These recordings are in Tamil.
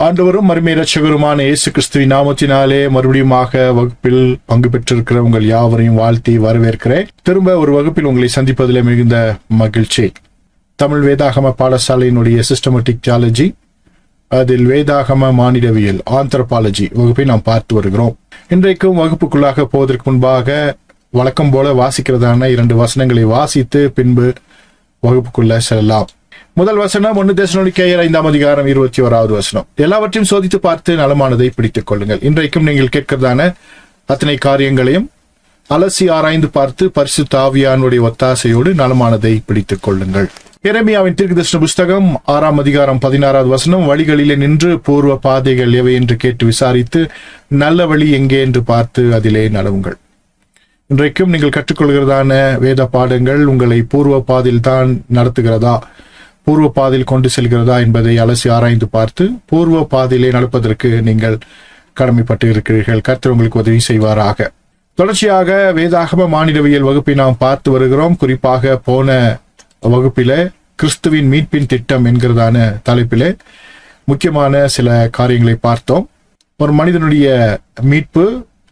ஆண்டவரும் மறுமை இரட்சகருமான இயேசு கிறிஸ்துவின் நாமத்தினாலே மறுபடியுமாக வகுப்பில் பங்கு பெற்றிருக்கிற உங்கள் யாவரையும் வாழ்த்தி வரவேற்கிறேன். திரும்ப ஒரு வகுப்பில் உங்களை சந்திப்பதில் மிகுந்த மகிழ்ச்சி. தமிழ் வேதாகம பாடசாலையினுடைய சிஸ்டமேட்டிக் தியாலஜி, அதில் வேதாகம மானிடவியல் ஆந்த்ரோபாலஜி வகுப்பை நாம் பார்த்து வருகிறோம். இன்றைக்கும் வகுப்புக்குள்ளாக போவதற்கு முன்பாக வழக்கம் போல வாசிக்கிறதான 2 வசனங்களை வாசித்து பின்பு வகுப்புக்குள்ள செல்லலாம். முதல் வசனம் 1 தெசலோனிக்கேயர் 5ஆம் அதிகாரம் 21வது வசனம். எல்லாவற்றையும் சோதித்து பார்த்து நலமானதை பிடித்துக் கொள்ளுங்கள். இன்றைக்கும் நீங்கள் கேட்கிறதான அத்தனை காரியங்களையும் அலசி ஆராய்ந்து பார்த்து பரிசுத்த ஆவியானுடைய ஒத்தாசையோடு நலமானதை பிடித்துக் கொள்ளுங்கள். எரேமியாவின் தீர்க்கதரிசன புஸ்தகம் 6ஆம் அதிகாரம் 16வது வசனம். வழிகளிலே நின்று பூர்வ பாதைகள் எவை என்று கேட்டு விசாரித்து நல்ல வழி எங்கே என்று பார்த்து அதிலே நடவுங்கள். இன்றைக்கும் நீங்கள் கற்றுக்கொள்கிறதான வேத பாடங்கள் உங்களை பூர்வ பாதையில் தான் நடத்துகிறதா, பூர்வ பாதையில் கொண்டு செல்கிறதா என்பதை அலசி ஆராய்ந்து பார்த்து பூர்வ பாதையிலே நடப்பதற்கு நீங்கள் கடமைப்பட்டு இருக்கிறீர்கள். கர்த்தர் உங்களுக்கு உதவி செய்வாராக. தொடர்ச்சியாக வேதாகம மானிடவியல் வகுப்பை நாம் பார்த்து வருகிறோம். குறிப்பாக போன வகுப்பிலே கிறிஸ்துவின் மீட்பின் திட்டம் என்கிறதான தலைப்பிலே முக்கியமான சில காரியங்களை பார்த்தோம். ஒரு மனிதனுடைய மீட்பு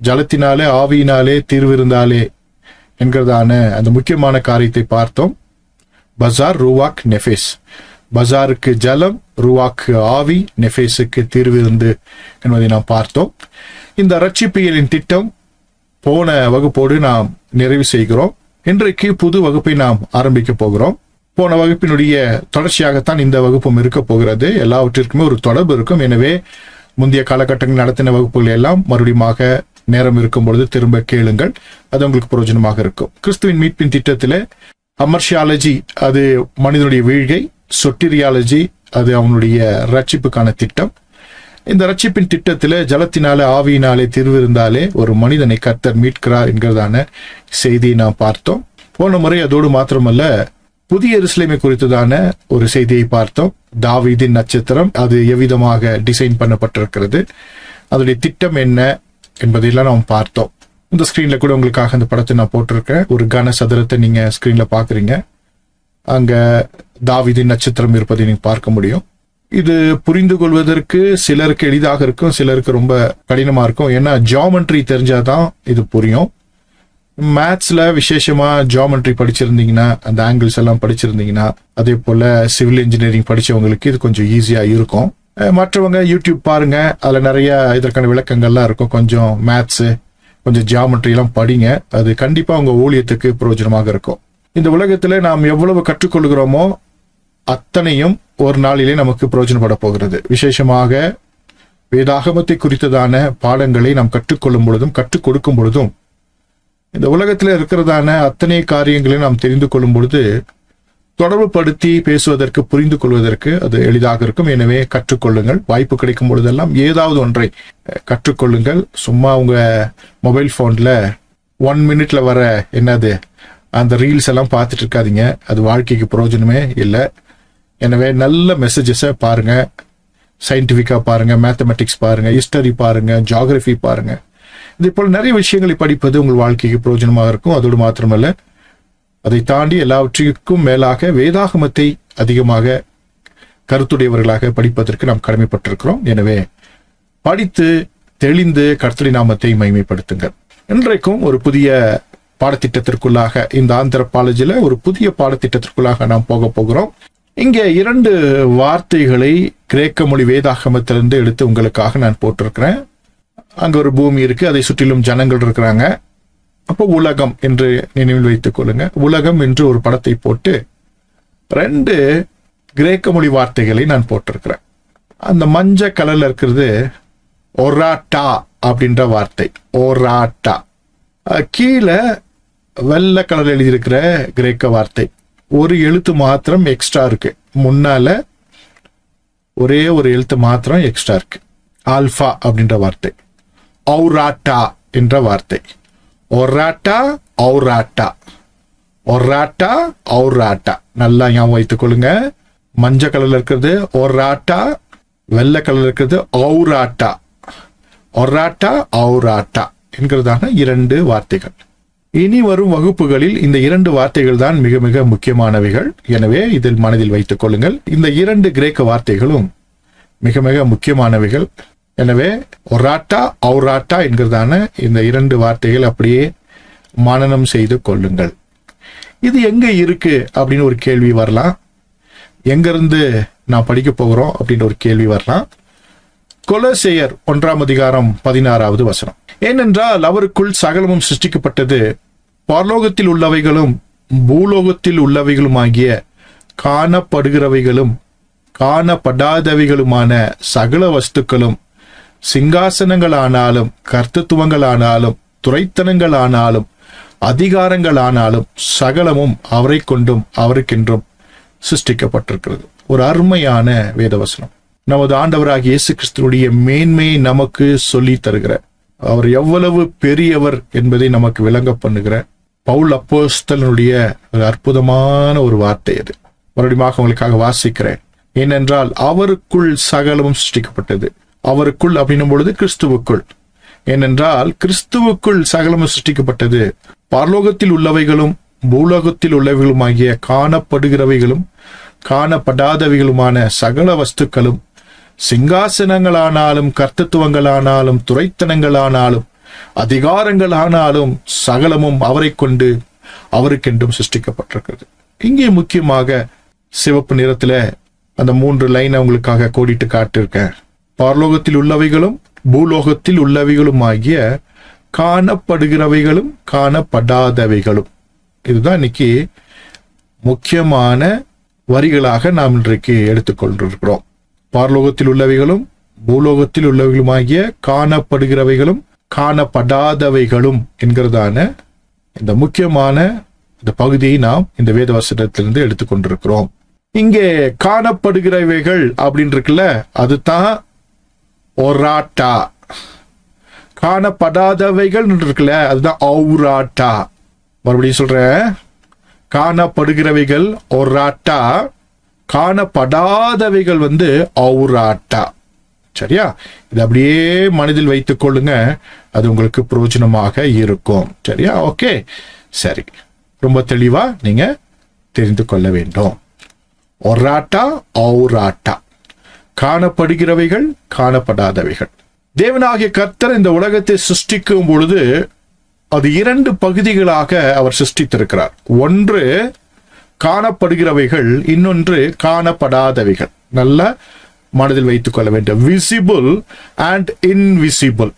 ஜலத்தினாலே ஆவியினாலே தீர்விருந்தாலே என்கிறதான அந்த முக்கியமான காரியத்தை பார்த்தோம். பசார், ரூவாக், நெஃபேஸ். பசாருக்கு ஜலம், ரூவாக்கு ஆவி, நெஃபேஸுக்கு தீர்விருந்து என்பதை நாம் பார்த்தோம். இந்த ரட்சிப்பியலின் திட்டம் போன வகுப்போடு நாம் நிறைவு செய்கிறோம். இன்றைக்கு புது வகுப்பை நாம் ஆரம்பிக்க போகிறோம். போன வகுப்பினுடைய தொடர்ச்சியாகத்தான் இந்த வகுப்பும் இருக்க போகிறது. எல்லாவற்றிற்குமே ஒரு தொடர்பு இருக்கும். எனவே முந்தைய காலகட்டங்கள் நடத்தின வகுப்புகள் எல்லாம் மறுபடியும் நேரம் இருக்கும் பொழுது திரும்ப கேளுங்கள். அது உங்களுக்கு பிரயோஜனமாக இருக்கும். கிறிஸ்துவின் மீட்பின் திட்டத்திலே அமர்ஷியாலஜி அது மனிதனுடைய வீழ்கை, சொட்டிரியாலஜி அது அவனுடைய ரட்சிப்புக்கான திட்டம். இந்த ரட்சிப்பின் திட்டத்திலே ஜலத்தினாலே ஆவியினாலே தீர்விருந்தாலே ஒரு மனிதனை கர்த்தர் மீட்கிறார் என்கிறதான செய்தியை நாம் பார்த்தோம். போன முறை அதோடு மாத்திரமல்ல, புதிய எருசலேமை குறித்ததான ஒரு செய்தியை பார்த்தோம். தாவீதின் நட்சத்திரம் அது எவ்விதமாக டிசைன் பண்ணப்பட்டிருக்கிறது, அதனுடைய திட்டம் என்ன என்பதையெல்லாம் நாம் பார்த்தோம். இந்த ஸ்கிரீன்ல கூட உங்களுக்காக அந்த படத்தை நான் போட்டிருக்கேன். ஒரு கன சதுரத்தை நீங்க ஸ்கிரீன்ல பாக்குறீங்க. அங்க தாவீதின் நட்சத்திரம் இருப்பதை நீங்க பார்க்க முடியும். இது புரிந்து கொள்வதற்கு சிலருக்கு எளிதாக இருக்கும், சிலருக்கு ரொம்ப கடினமா இருக்கும். ஏன்னா ஜியாமெட்ரி தெரிஞ்சாதான் இது புரியும். மேத்ஸ்ல விசேஷமா ஜியாமெட்ரி படிச்சிருந்தீங்கன்னா, அந்த ஆங்கிள்ஸ் எல்லாம் படிச்சிருந்தீங்கன்னா, அதே போல சிவில் இன்ஜினியரிங் படிச்சவங்களுக்கு இது கொஞ்சம் ஈஸியா இருக்கும். மற்றவங்க யூடியூப் பாருங்க, அதுல நிறைய இதற்கான விளக்கங்கள்லாம் இருக்கும். கொஞ்சம் மேத்ஸ், கொஞ்சம் ஜியாமெட்ரி எல்லாம் படிங்க. அது கண்டிப்பா உங்க ஊழியத்துக்கு பிரயோஜனமாக இருக்கும். இந்த உலகத்துல நாம் எவ்வளவு கற்றுக்கொள்கிறோமோ அத்தனையும் ஒரு நாளிலே நமக்கு பிரயோஜனப்பட போகிறது. விசேஷமாக வேதாகமத்தை குறித்ததான பாடங்களை நாம் கற்றுக்கொள்ளும் பொழுதும் கற்றுக் கொடுக்கும் பொழுதும் இந்த உலகத்துல இருக்கிறதான அத்தனை காரியங்களையும் நாம் தெரிந்து கொள்ளும் பொழுது தொடர்பு படுத்தி பேசுவதற்கு, புரிந்து கொள்வதற்கு அது எளிதாக இருக்கும். எனவே கற்றுக்கொள்ளுங்கள். வாய்ப்பு கிடைக்கும் பொழுதெல்லாம் ஏதாவது ஒன்றை கற்றுக்கொள்ளுங்கள். சும்மா உங்க மொபைல் போன்ல 1 மினிட்ல வர என்னது அந்த ரீல்ஸ் எல்லாம் பார்த்துட்டு இருக்காதீங்க. அது வாழ்க்கைக்கு பிரயோஜனமே இல்லை. எனவே நல்ல மெசேஜஸை பாருங்க, சயின்டிபிக்கா பாருங்க, மேத்தமெட்டிக்ஸ் பாருங்க, ஹிஸ்டரி பாருங்க, ஜியாகிரபி பாருங்க. இதே போல நிறைய விஷயங்களை படிப்பது உங்கள் வாழ்க்கைக்கு பிரயோஜனமாக இருக்கும். அதோடு மாத்திரமல்ல, அதை தாண்டி எல்லாவற்றிற்கும் மேலாக வேதாகமத்தை அதிகமாக கருத்துடையவர்களாக படிப்பதற்கு நாம் கடமைப்பட்டிருக்கிறோம். எனவே படித்து தெளிந்து கர்த்தருடைய நாமத்தை மகிமைப்படுத்துங்கள். இன்றைக்கும் ஒரு புதிய பாடத்திட்டத்திற்குள்ளாக, இந்த ஆந்த்ரோபாலஜில ஒரு புதிய பாடத்திட்டத்திற்குள்ளாக நாம் போக போகிறோம். இங்கே 2 வார்த்தைகளை கிரேக்க மொழி வேதாகமத்திலிருந்து எடுத்து உங்களுக்காக நான் போட்டிருக்கிறேன். அங்க ஒரு பூமி இருக்கு, அதை சுற்றிலும் ஜனங்கள் இருக்கிறாங்க. அப்போ உலகம் என்று நினைவில் வைத்துக் கொள்ளுங்க. உலகம் என்று ஒரு படத்தை போட்டு 2 கிரேக்க மொழி வார்த்தைகளை நான் போட்டிருக்கிறேன். அந்த மஞ்சள் கலர்ல இருக்கிறது ஒராட்டா அப்படின்ற வார்த்தை. ஒராட்டா. கீழே வெள்ளை கலர் எழுதியிருக்கிற கிரேக்க வார்த்தை. ஒரு எழுத்து மாத்திரம் எக்ஸ்ட்ரா இருக்கு. முன்னால ஒரே ஒரு எழுத்து மாத்திரம் எக்ஸ்ட்ரா இருக்கு. ஆல்பா அப்படின்ற வார்த்தை. ஔராட்டா என்ற வார்த்தை. ஒராட்டா, ஔராட்டா, ஒராட்டா, ஔராட்டா. நல்லா ஞாபகம் வைத்துக் கொள்ளுங்க. மஞ்சள் கலர்ல இருக்கிறது ஒராட்டா, வெள்ளை கலர்ல இருக்கிறது ஔராட்டா. ஒராட்டா, ஔராட்டா என்கிறதான 2 வார்த்தைகள். இனி வரும் வகுப்புகளில் இந்த 2 வார்த்தைகள் தான் மிக மிக முக்கியமானவைகள். எனவே இதில் மனதில் வைத்துக் கொள்ளுங்கள். இந்த 2 கிரேக்க வார்த்தைகளும் மிக மிக முக்கியமானவைகள். எனவே ஒராட்டா ஔராட்டா என்கிறதான இந்த 2 வார்த்தைகள் அப்படியே மனனம் செய்து கொள்ளுங்கள். இது எங்க இருக்கு அப்படின்னு ஒரு கேள்வி வரலாம். எங்கிருந்து நான் படிக்க போகிறோம் அப்படின்னு ஒரு கேள்வி வரலாம். கொலோசையர் 1:16 வசனம். ஏனென்றால் அவருக்குள் சகலமும் சிருஷ்டிக்கப்பட்டது, பரலோகத்தில் உள்ளவைகளும் பூலோகத்தில் உள்ளவைகளுமாகிய காணப்படுகிறவைகளும் காணப்படாதவைகளுமான சகல வஸ்துக்களும், சிங்காசனங்களானாலும் கர்த்தத்துவங்களானாலும் துரைத்தனங்களானாலும் அதிகாரங்களானாலும் சகலமும் அவரை கொண்டும் அவருக்கென்றும் சிருஷ்டிக்கப்பட்டிருக்கிறது. ஒரு அருமையான வேதவசனம். நமது ஆண்டவராகிய இயேசு கிறிஸ்துவுடைய மேன்மையை நமக்கு சொல்லி தருகிற, அவர் எவ்வளவு பெரியவர் என்பதை நமக்கு விளங்க பண்ணுகிற பவுல் அப்போஸ்தலனுடைய ஒரு அற்புதமான ஒரு வார்த்தை அது. மறுபடியும் உங்களுக்காக வாசிக்கிறேன். ஏனென்றால் அவருக்குள் சகலமும் சிருஷ்டிக்கப்பட்டது. அவருக்குள் அப்படின்னும் பொழுது கிறிஸ்துவுக்குள். ஏனென்றால் கிறிஸ்துவுக்குள் சகலமும் சிருஷ்டிக்கப்பட்டது, பரலோகத்தில் உள்ளவைகளும் பூலோகத்தில் உள்ளவைகளுமாகிய காணப்படுகிறவைகளும் காணப்படாதவைகளுமான சகல வஸ்துக்களும், சிங்காசனங்களானாலும் கர்த்தத்துவங்களானாலும் துரைத்தனங்களானாலும் அதிகாரங்களானாலும் சகலமும் அவரை கொண்டு அவருக்கென்றும் சிருஷ்டிக்கப்பட்டிருக்கிறது. இங்கே முக்கியமாக சிவப்பு நிறத்துல அந்த 3 லைன் உங்களுக்காக கோடிட்டு காட்டிருக்கேன். பரலோகத்தில் உள்ளவைகளும் பூலோகத்தில் உள்ளவைகளும் ஆகிய காணப்படுகிறவைகளும் காணப்படாதவைகளும். இதுதான் இன்னைக்கு முக்கியமான வரிகளாக நாம் இன்றைக்கு எடுத்துக்கொண்டிருக்கிறோம். பரலோகத்தில் உள்ளவைகளும் பூலோகத்தில் உள்ளவைகளுமாகிய காணப்படுகிறவைகளும் காணப்படாதவைகளும் என்கிறதான இந்த முக்கியமான இந்த பகுதியை நாம் இந்த வேதவசனத்திலிருந்து எடுத்துக்கொண்டிருக்கிறோம். இங்கே காணப்படுகிறவைகள் அப்படின்னு இருக்குல்ல, அதுதான் ஒராட்டா. காணப்படாதவைகள் இருக்குல்ல, அதுதான் ஔராட்டா. மறுபடியும் சொல்றேன், காணப்படுகிறவைகள் ஒராட்டா, காணப்படாதவைகள் ஔராட்டா. சரியா? இது அப்படியே மனதில் வைத்துக் கொள்ளுங்க, அது உங்களுக்கு பிரயோஜனமாக இருக்கும். சரியா? ஓகே, சரி. ரொம்ப தெளிவா நீங்க தெரிந்து கொள்ள வேண்டும். ஒராட்டா ஔராட்டா, காணப்படுகிறவைகள் காணப்படாதவைகள். தேவனாகிய கர்த்தர் இந்த உலகத்தை சிருஷ்டிக்கும் பொழுது அது 2 பகுதிகளாக அவர் சிருஷ்டித்திருக்கிறார். ஒன்று காணப்படுகிறவைகள், இன்னொன்று காணப்படாதவைகள். நல்ல மனதில் வைத்துக் கொள்ள வேண்டும். Visible and invisible.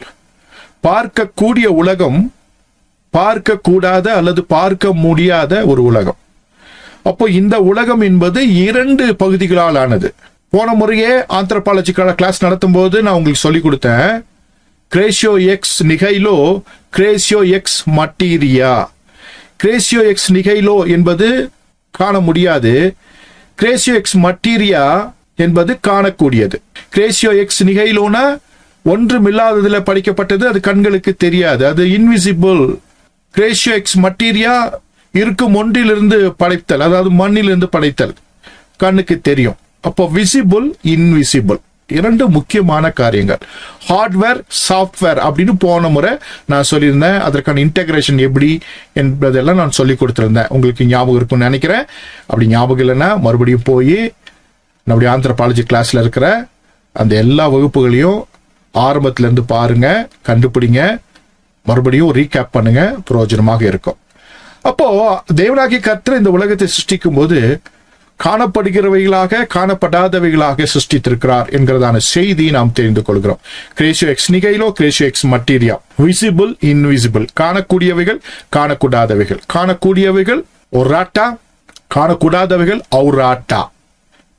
பார்க்கக்கூடிய உலகம், பார்க்கக்கூடாத அல்லது பார்க்க முடியாத ஒரு உலகம். அப்போ இந்த உலகம் என்பது 2 பகுதிகளால் ஆனது. போன முறையே ஆந்த்ரோபாலஜி கிளாஸ் நடத்தும் போது நான் உங்களுக்கு சொல்லிக் கொடுத்தேன். கிரேசியோ எக்ஸ் நிகைலோ, கிரேசியோ எக்ஸ் மட்டீரியா. கிரேசியோ எக்ஸ் நிகைலோ என்பது காண முடியாது, கிரேசியோ எக்ஸ் மட்டீரியா என்பது காணக்கூடியது. கிரேசியோ எக்ஸ் நிகைலோனா ஒன்றுமில்லாததுல படிக்கப்பட்டது, அது கண்களுக்கு தெரியாது, அது இன்விசிபிள். கிரேசியோ எக்ஸ் மட்டீரியா இருக்கும் ஒன்றிலிருந்து படைத்தல், அதாவது மண்ணிலிருந்து படைத்தல், கண்ணுக்கு தெரியும். அப்போ விசிபிள் இன்விசிபிள் 2 முக்கியமான காரியங்கள். ஹார்ட்வேர் சாஃப்ட்வேர் அப்படின்னு போன முறை நான் சொல்லியிருந்தேன். அதற்கான இன்டெகிரேஷன் எப்படி என்பதெல்லாம் நான் சொல்லி கொடுத்திருந்தேன். உங்களுக்கு ஞாபகம் இருக்கும்னு நினைக்கிறேன். அப்படி ஞாபகம் இல்லைன்னா மறுபடியும் போய் நம்முடைய ஆந்த்ரோபாலஜி கிளாஸ்ல இருக்கிற அந்த எல்லா வகுப்புகளையும் ஆரம்பத்துல இருந்து பாருங்க, கண்டுபிடிங்க, மறுபடியும் ரீகேப் பண்ணுங்க, பிரயோஜனமாக இருக்கும். அப்போ தேவனாகிய கர்த்தர் இந்த உலகத்தை சிருஷ்டிக்கும் போது காணப்படுகிறவைகளாக காணப்படாதவைகளாக சிருஷ்டித்திருக்கிறார் என்கிறதான செய்தியை நாம் தெரிந்து கொள்கிறோம். கிரேசியோ எக்ஸ் நிகைலோ, கிரேசியோ எக்ஸ் மட்டீரியா. Visible invisible. காணக்கூடியவைகள் காணக்கூடாதவைகள். காணக்கூடியவைகள் ஒராட்டா, காணக்கூடாதவைகள் ஔராட்டா.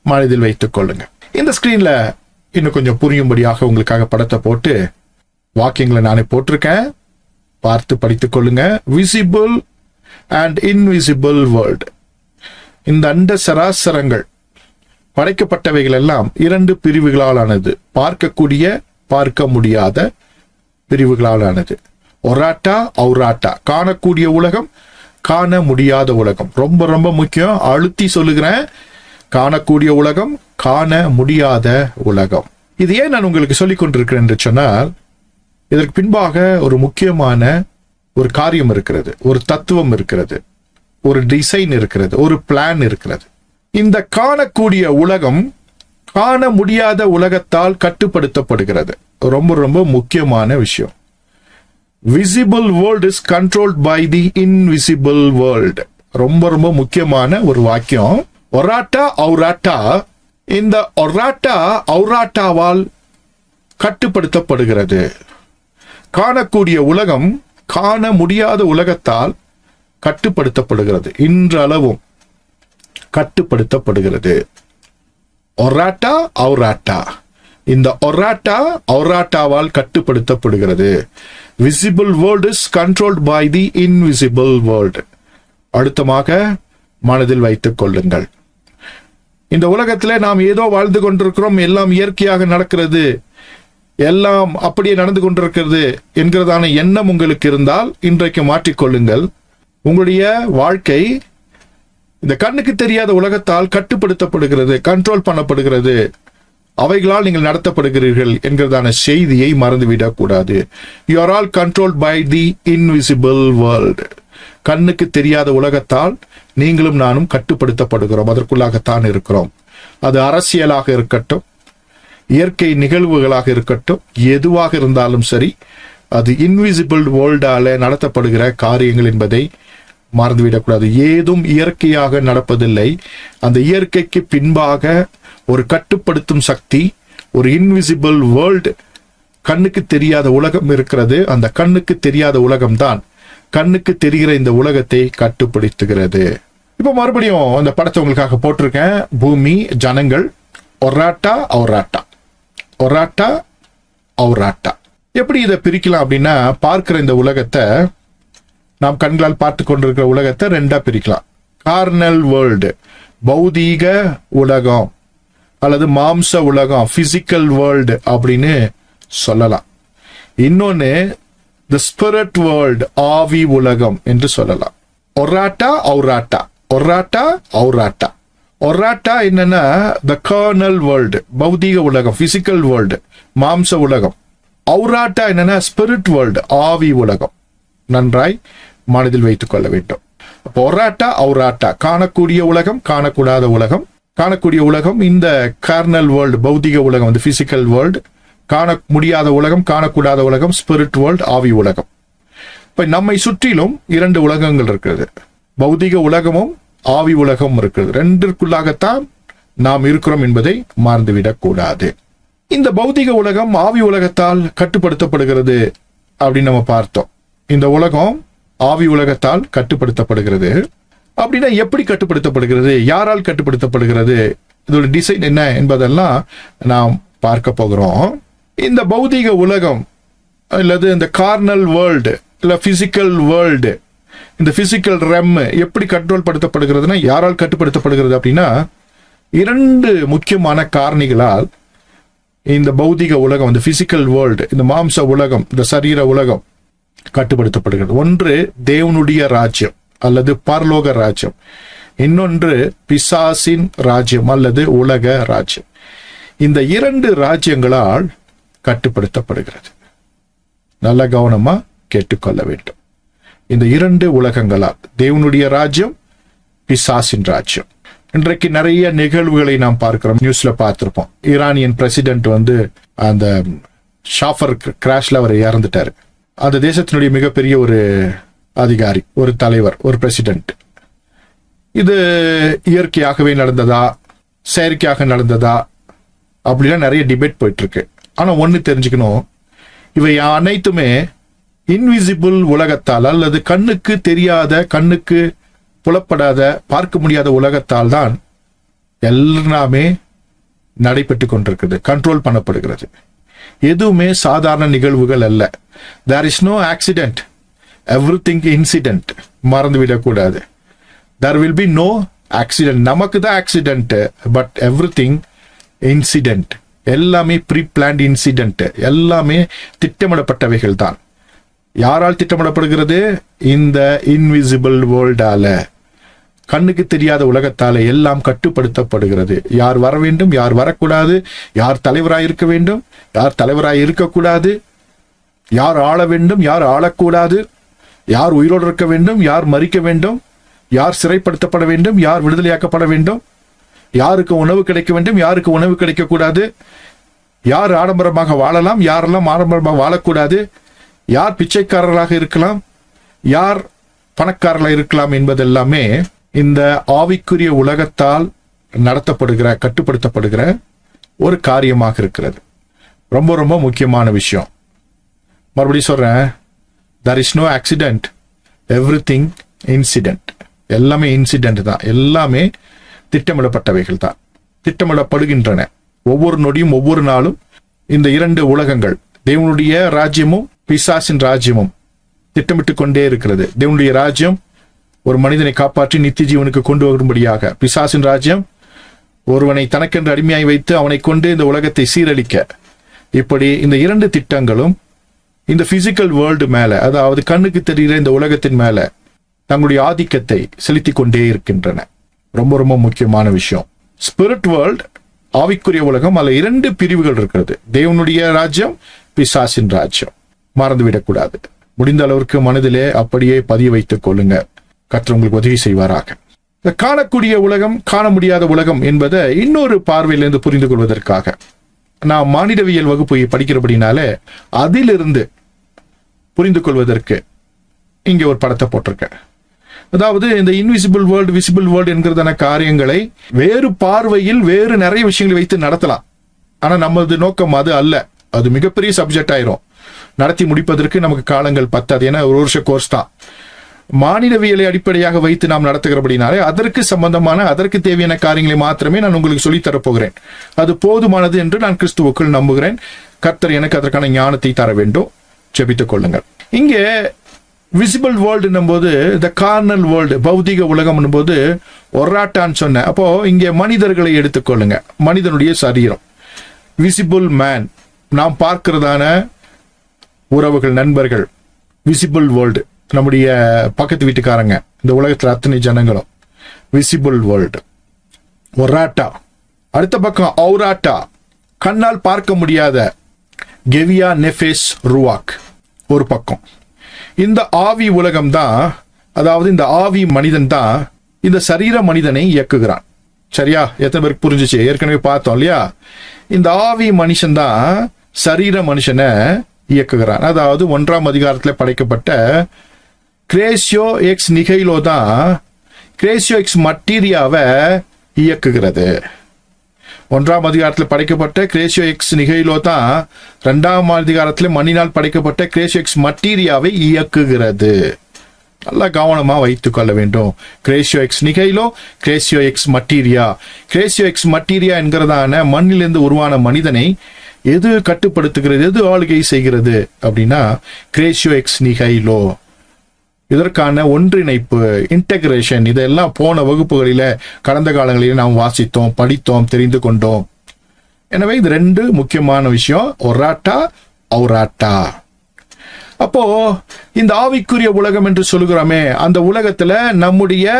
மனதில் வைத்துக் கொள்ளுங்க. இந்த ஸ்கிரீன்ல இன்னும் கொஞ்சம் புரியும்படியாக உங்களுக்காக படத்தை போட்டு வாக்கியங்களை நானே போட்டிருக்கேன், பார்த்து படித்துக் கொள்ளுங்க. Visible and invisible world. இந்த அண்ட சராசரங்கள் படைக்கப்பட்டவைகள் எல்லாம் 2 பிரிவுகளால் ஆனது. பார்க்கக்கூடிய பார்க்க முடியாத பிரிவுகளால் ஆனது. ஒராட்டா ஔராட்டா. காணக்கூடிய உலகம், காண முடியாத உலகம். ரொம்ப ரொம்ப முக்கியம், அழுத்தி சொல்லுகிறேன். காணக்கூடிய உலகம், காண முடியாத உலகம். இது ஏன் நான் உங்களுக்கு சொல்லிக் கொண்டிருக்கிறேன் என்று சொன்னால், இதற்கு பின்பாக ஒரு முக்கியமான ஒரு காரியம் இருக்கிறது, ஒரு தத்துவம் இருக்கிறது, ஒரு டிசைன் இருக்கிறது, ஒரு பிளான் இருக்கிறது. இந்த காணக்கூடிய உலகம் காண முடியாத உலகத்தால் கட்டுப்படுத்தப்படுகிறது. ரொம்ப ரொம்ப முக்கியமான விஷயம். Visible world is controlled by the invisible world. ரொம்ப ரொம்ப முக்கியமான ஒரு வாக்கியம். ஒராட்டா அவுராட்டா, இந்த ஒராட்டா அவுராட்டாவால் கட்டுப்படுத்தப்படுகிறது. காணக்கூடிய உலகம் காண முடியாத உலகத்தால் கட்டுப்படுத்தப்படுகிறது. இன்றளவும் கட்டுப்படுத்தப்படுகிறது. ஒராட்டா அவுராட்டா, இந்த ஒராட்டா அவுராட்டாவால் கட்டுப்படுத்தப்படுகிறது. Visible world is controlled by the invisible world. அடுத்தமாக மனதில் வைத்துக் கொள்ளுங்கள். இந்த உலகத்தில் நாம் ஏதோ வாழ்ந்து கொண்டிருக்கிறோம், எல்லாம் இயற்கையாக நடக்கிறது, எல்லாம் அப்படியே நடந்து கொண்டிருக்கிறது என்கிறதான எண்ணம் உங்களுக்கு இருந்தால் இன்றைக்கு மாற்றிக்கொள்ளுங்கள். உங்களுடைய வாழ்க்கை இந்த கண்ணுக்கு தெரியாத உலகத்தால் கட்டுப்படுத்தப்படுகிறது, கண்ட்ரோல் பண்ணப்படுகிறது, அவைகளால் நீங்கள் நடத்தப்படுகிறீர்கள் என்கிறதான செய்தியை மறந்துவிடக் கூடாது. You are all controlled by the invisible world. கண்ணுக்கு தெரியாத உலகத்தால் நீங்களும் நானும் கட்டுப்படுத்தப்படுகிறோம், அதற்குள்ளாகத்தான் இருக்கிறோம். அது அரசியலாக இருக்கட்டும், இயற்கை நிகழ்வுகளாக இருக்கட்டும், எதுவாக இருந்தாலும் சரி, அது இன்விசிபிள் வேர்ல்டால நடத்தப்படுகிற காரியங்கள் என்பதை மறந்துவிடக்கூடாது. ஏதும் இயற்கையாக நடப்பதில்லை. அந்த இயற்கைக்கு பின்பாக ஒரு கட்டுப்படுத்தும் சக்தி, ஒரு இன்விசிபிள் வேர்ல்டு, கண்ணுக்கு தெரியாத உலகம் இருக்கிறது. அந்த கண்ணுக்கு தெரியாத உலகம்தான் கண்ணுக்கு தெரிகிற இந்த உலகத்தை கட்டுப்படுத்துகிறது. இப்ப மறுபடியும் அந்த படத்தை உங்களுக்காக போட்டிருக்கேன். பூமி, ஜனங்கள், ஒராட்டா அவுராட்டா, ஒராட்டா அவுராட்டா. எப்படி இதை பிரிக்கலாம் அப்படின்னா, பார்க்கிற இந்த உலகத்தை, நாம் கண்களால் பார்த்து கொண்டிருக்கிற உலகத்தை ரெண்டா பிரிக்கலாம். கார்னல் வேர்ல்டு, பௌதீக உலகம் அல்லது மாம்ச உலகம், பிசிக்கல் வேர்ல்டு அப்படின்னு சொல்லலாம். இன்னொன்னு தி ஸ்பிரிட் வேர்ல்டு, ஆவி உலகம் என்று சொல்லலாம். ஒராட்டா அவுராட்டா, ஒராட்டா அவுராட்டா. ஒராட்டா என்னன்னா த கர்னல் வேர்ல்டு, பௌதீக உலகம், பிசிக்கல் வேர்ல்டு, மாம்ச உலகம். அவுராட்டா என்னன்னா ஸ்பிரிட் வேர்ல்டு, ஆவி உலகம். நன்றாய் மனதில் வைத்துக் கொள்ள வேண்டும். அப்போ ஒராட்டா அவுராட்டா, காணக்கூடிய உலகம், காணக்கூடாத உலகம். காணக்கூடிய உலகம் இந்த கார்னல் வேர்ல்டு, பௌதிக உலகம், இந்த பிசிக்கல் வேர்ல்டு. காண முடியாத உலகம், காணக்கூடாத உலகம், ஸ்பிரிட் வேர்ல்டு, ஆவி உலகம். இப்ப நம்மை சுற்றிலும் இரண்டு உலகங்கள் இருக்கிறது. பௌதிக உலகமும் ஆவி உலகம் இருக்கிறது. ரெண்டிற்குள்ளாகத்தான் நாம் இருக்கிறோம் என்பதை மறந்துவிடக் கூடாது. இந்த பௌதிக உலகம் ஆவி உலகத்தால் கட்டுப்படுத்தப்படுகிறது அப்படின்னு நம்ம பார்த்தோம். இந்த உலகம் ஆவி உலகத்தால் கட்டுப்படுத்தப்படுகிறது. அப்படின்னா எப்படி கட்டுப்படுத்தப்படுகிறது, யாரால் கட்டுப்படுத்தப்படுகிறது, இதோட டிசைன் என்ன என்பதெல்லாம் நாம் பார்க்க போகிறோம். இந்த பௌதிக உலகம் அல்லது இந்த கார்னல் வேர்ல்டு இல்ல பிசிக்கல் வேர்ல்டு, இந்த பிசிக்கல் ரெம் எப்படி கண்ட்ரோல் படுத்தப்படுகிறதுனா, யாரால் கட்டுப்படுத்தப்படுகிறது அப்படின்னா, இரண்டு முக்கியமான காரணிகளால் இந்த பௌதிக உலகம், இந்த பிசிக்கல் வேர்ல்டு, இந்த மாம்ச உலகம், இந்த சரீர உலகம் கட்டுப்படுத்தப்படுகிறது. ஒன்று தேவனுடைய ராஜ்யம் அல்லது பரலோக ராஜ்யம், இன்னொன்று பிசாசின் ராஜ்யம் அல்லது உலக ராஜ்யம். இந்த இரண்டு ராஜ்யங்களால் கட்டுப்படுத்தப்படுகிறது. நல்ல கவனமா கேட்டுக்கொள்ள வேண்டும். இந்த இரண்டு உலகங்களால், தேவனுடைய ராஜ்யம், பிசாசின் ராஜ்யம். இன்றைக்கு நிறைய நிகழ்வுகளை நாம் பார்க்கிறோம், நியூஸ்ல பார்த்திருப்போம். ஈரானியன் பிரசிடென்ட் அந்த ஷாஃபர் கிராஷ்ல அவர் இறந்துட்டாரு. அந்த தேசத்தினுடைய மிகப்பெரிய ஒரு அதிகாரி, ஒரு தலைவர், ஒரு பிரசிடென்ட். இது இயற்கையாகவே நடந்ததா, செயற்கையாக நடந்ததா அப்படிலாம் நிறைய டிபேட் போயிட்டு இருக்கு. ஆனா ஒண்ணு தெரிஞ்சுக்கணும், இவை அனைத்துமே இன்விசிபிள் உலகத்தால் அல்லது கண்ணுக்கு தெரியாத, கண்ணுக்கு புலப்படாத, பார்க்க முடியாத உலகத்தால் தான் எல்லாமே நடைபெற்று கொண்டிருக்கிறது, கண்ட்ரோல் பண்ணப்படுகிறது. எதுவுமே சாதாரண நிகழ்வுகள் அல்ல. There is no accident, everything incident. மறந்துவிடக்கூடாது. There will be no accident. நமக்கு தான் ஆக்சிடென்ட், பட் எவ்ரிதிங் இன்சிடென்ட். எல்லாமே ப்ரீ பிளான்ட் இன்சிடென்ட், எல்லாமே திட்டமிடப்பட்டவைகள் தான். யாரால் திட்டமிடப்படுகிறது? இந்த இன்விசிபிள் வேர்ல்டால, கண்ணுக்கு தெரியாத உலகத்தால எல்லாம் கட்டுப்படுத்தப்படுகிறது. யார் வர வேண்டும், யார் வரக்கூடாது, யார் தலைவராய் இருக்க வேண்டும், யார் தலைவராய் இருக்கக்கூடாது, யார் ஆள வேண்டும், யார் ஆளக்கூடாது, யார் உயிரோடு இருக்க வேண்டும், யார் மறிக்க வேண்டும், யார் சிறைப்படுத்தப்பட வேண்டும், யார் விடுதலையாக்கப்பட வேண்டும், யாருக்கு உணவு கிடைக்க வேண்டும், யாருக்கு உணவு கிடைக்கக்கூடாது, யார் ஆடம்பரமாக வாழலாம், யாரெல்லாம் ஆடம்பரமாக வாழக்கூடாது, யார் பிச்சைக்காரர்களாக இருக்கலாம், யார் பணக்காரர்களாக இருக்கலாம் என்பதெல்லாமே இந்த ஆவிக்குரிய உலகத்தால் நடத்தப்படுகிற, கட்டுப்படுத்தப்படுகிற ஒரு காரியமாக இருக்கிறது. ரொம்ப ரொம்ப முக்கியமான விஷயம். மறுபடியும் சொல்றேன், there is no accident, everything incident. எல்லாமே இன்சிடென்ட் தான், எல்லாமே திட்டமிடப்பட்டவைகள் தான், திட்டமிடப்படுகின்றன. ஒவ்வொரு நொடியும் ஒவ்வொரு நாளும் இந்த இரண்டு உலகங்கள், தேவனுடைய ராஜ்யமும் பிசாசின் ராஜ்யமும் திட்டமிட்டு கொண்டே இருக்கிறது. தேவனுடைய ராஜ்யம் ஒரு மனிதனை காப்பாற்றி நித்திய ஜீவனுக்கு கொண்டு வரும்படியாக, பிசாசின் ராஜ்யம் ஒருவனை தனக்கென்று அடிமையாய் வைத்து அவனை கொண்டு இந்த உலகத்தை சீரழிக்க. இப்படி இந்த இரண்டு திட்டங்களும் இந்த பிசிக்கல் வேர்ல்டு மேல, அதாவது கண்ணுக்கு தெரிகிற இந்த உலகத்தின் மேல தங்களுடைய ஆதிக்கத்தை செலுத்திக் கொண்டே இருக்கின்றன. ரொம்ப ரொம்ப முக்கியமான விஷயம். ஸ்பிரிட் வேர்ல்ட், ஆவிக்குரிய உலகம், அதுல இரண்டு பிரிவுகள் இருக்கிறது. தேவனுடைய ராஜ்யம், பிசாசின் ராஜ்யம். மறந்துவிடக்கூடாது. முடிந்த அளவிற்கு மனதிலே அப்படியே பதிய வைத்துக் கொள்ளுங்க. கர்த்தர் உங்களுக்கு உதவி செய்வாராக. இந்த காணக்கூடிய உலகம், காண முடியாத உலகம் என்பதை இன்னொரு பார்வையிலிருந்து புரிந்து கொள்வதற்காக நான் மானிடவியல் வகுப்பு படிக்கிறபடினாலே அதிலிருந்து புரிந்து கொள்வதற்கு இங்க ஒரு படத்தை போட்டிருக்கேன். அதாவது இந்த இன்விசிபிள் வேர்ல்டு, விசிபிள் வேர்ல்டு என்கிறதான காரியங்களை வேறு பார்வையில் வேறு நிறைய விஷயங்களை வைத்து நடத்தலாம். ஆனா நமது நோக்கம் அது அல்ல. அது மிகப்பெரிய சப்ஜெக்ட் ஆயிரும். நடத்தி முடிப்பதற்கு நமக்கு காலங்கள் பத்தாது. ஏன்னா ஒரு வருஷ கோர்ஸ் தான். மானிடவியலை அடிப்படையாக வைத்து நாம் நடத்துகிறபடினாலே அதற்கு சம்பந்தமான, அதற்கு தேவையான காரியங்களை மாத்திரமே நான் உங்களுக்கு சொல்லித் தரப்போகிறேன். அது போதுமானது என்று நான் கிறிஸ்துவுக்குள் நம்புகிறேன். கர்த்தர் எனக்கு அதற்கான ஞானத்தை தர வேண்டும். ஜெபித்துக் கொள்ளுங்கள். இங்கே விசிபிள் வேர்ல்டு போது, த கார்னல் வேர்ல்டு, பௌதிக உலகம் போது ஒராட்டான்னு சொன்ன. அப்போ இங்கே மனிதர்களை எடுத்துக்கொள்ளுங்க. மனிதனுடைய சரீரம், விசிபிள் மேன், நாம் பார்க்கிறதான உறவுகள், நண்பர்கள், விசிபிள் வேர்ல்டு, நம்முடைய பக்கத்து வீட்டுக்காரங்க, இந்த உலகத்தில் அத்தனை ஜனங்களும் விசிபிள் வேர்ல்டு. ஒராட்டா. அடுத்த பக்கம் ஔராட்டா, கண்ணால் பார்க்க முடியாத கெவியா நெஃபேஸ் ருவாக் ஒரு பக்கம். இந்த ஆவி உலகம் தான், அதாவது இந்த ஆவி மனிதன் தான் இந்த சரீர மனிதனை இயக்குகிறான். சரியா? எத்தனை பேருக்கு புரிஞ்சிச்சு? ஏற்கனவே பார்த்தோம் இல்லையா? இந்த ஆவி மனுஷன் தான் சரீர மனுஷனை இயக்குகிறான். அதாவது 1ஆம் அதிகாரத்தில் படைக்கப்பட்ட கிரேசியோ எக்ஸ் நிகைலோ தான் கிரேசியோ எக்ஸ் மட்டீரியாவை இயக்குகிறது. 1ஆம் அதிகாரத்தில் படைக்கப்பட்ட கிரேசியோ எக்ஸ் நிகைலோ தான் 2ஆம் அதிகாரத்தில் மண்ணினால் படைக்கப்பட்ட கிரேசியோ எக்ஸ் மட்டீரியாவை இயக்குகிறது. நல்லா கவனமா வைத்துக் கொள்ள வேண்டும். கிரேசியோ எக்ஸ் நிகைலோ, கிரேசியோ எக்ஸ் மட்டீரியா. கிரேசியோ எக்ஸ் மட்டீரியா என்கிறதான மண்ணிலிருந்து உருவான மனிதனை எது கட்டுப்படுத்துகிறது, எது ஆளுகை செய்கிறது அப்படின்னா கிரேசியோ எக்ஸ் நிகைலோ. இதற்கான ஒன்றிணைப்பு, இன்டகிரேஷன், இதெல்லாம் போன வகுப்புகளில கடந்த காலங்களில் நாம் வாசித்தோம், படித்தோம், தெரிந்து கொண்டோம். எனவே இது ரெண்டு முக்கியமான விஷயம். ஒராட்டா, ஔராட்டா. அப்போ இந்த ஆவிக்குரிய உலகம் என்று சொல்லுகிறோமே, அந்த உலகத்துல நம்முடைய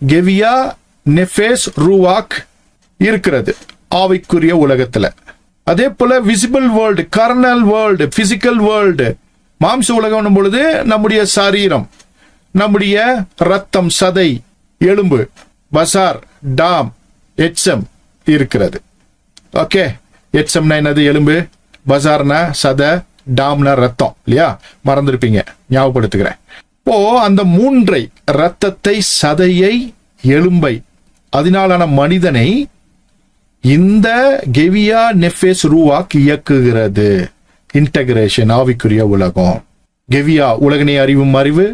கெவியா நெஃபேஸ் ரூவாக் இருக்கிறது ஆவிக்குரிய உலகத்துல. அதே போல visible world, carnal world, physical world, மாம்ச உலகம் பொழுது நம்முடைய சரீரம், நம்முடைய ரத்தம், சதை, எலும்பு, பசார், டாம், எச்சம் இருக்கிறது. ஓகே, எச்சம்னா என்னது? எலும்பு, பசார்னா சதை, டாம்னா ரத்தம் இல்லையா? மறந்துருப்பீங்க, ஞாபகப்படுத்துகிறேன். இப்போ அந்த மூன்றை, ரத்தத்தை, சதையை, எலும்பை, அதனாலான மனிதனை இந்த கெவியா நெஃபேஸ் ரூவாக் இயக்குகிறது. இன்டகிரேஷன், ஆவிக்குரிய உலகம். கெவியா உலகனை அறிவும் அறிவு,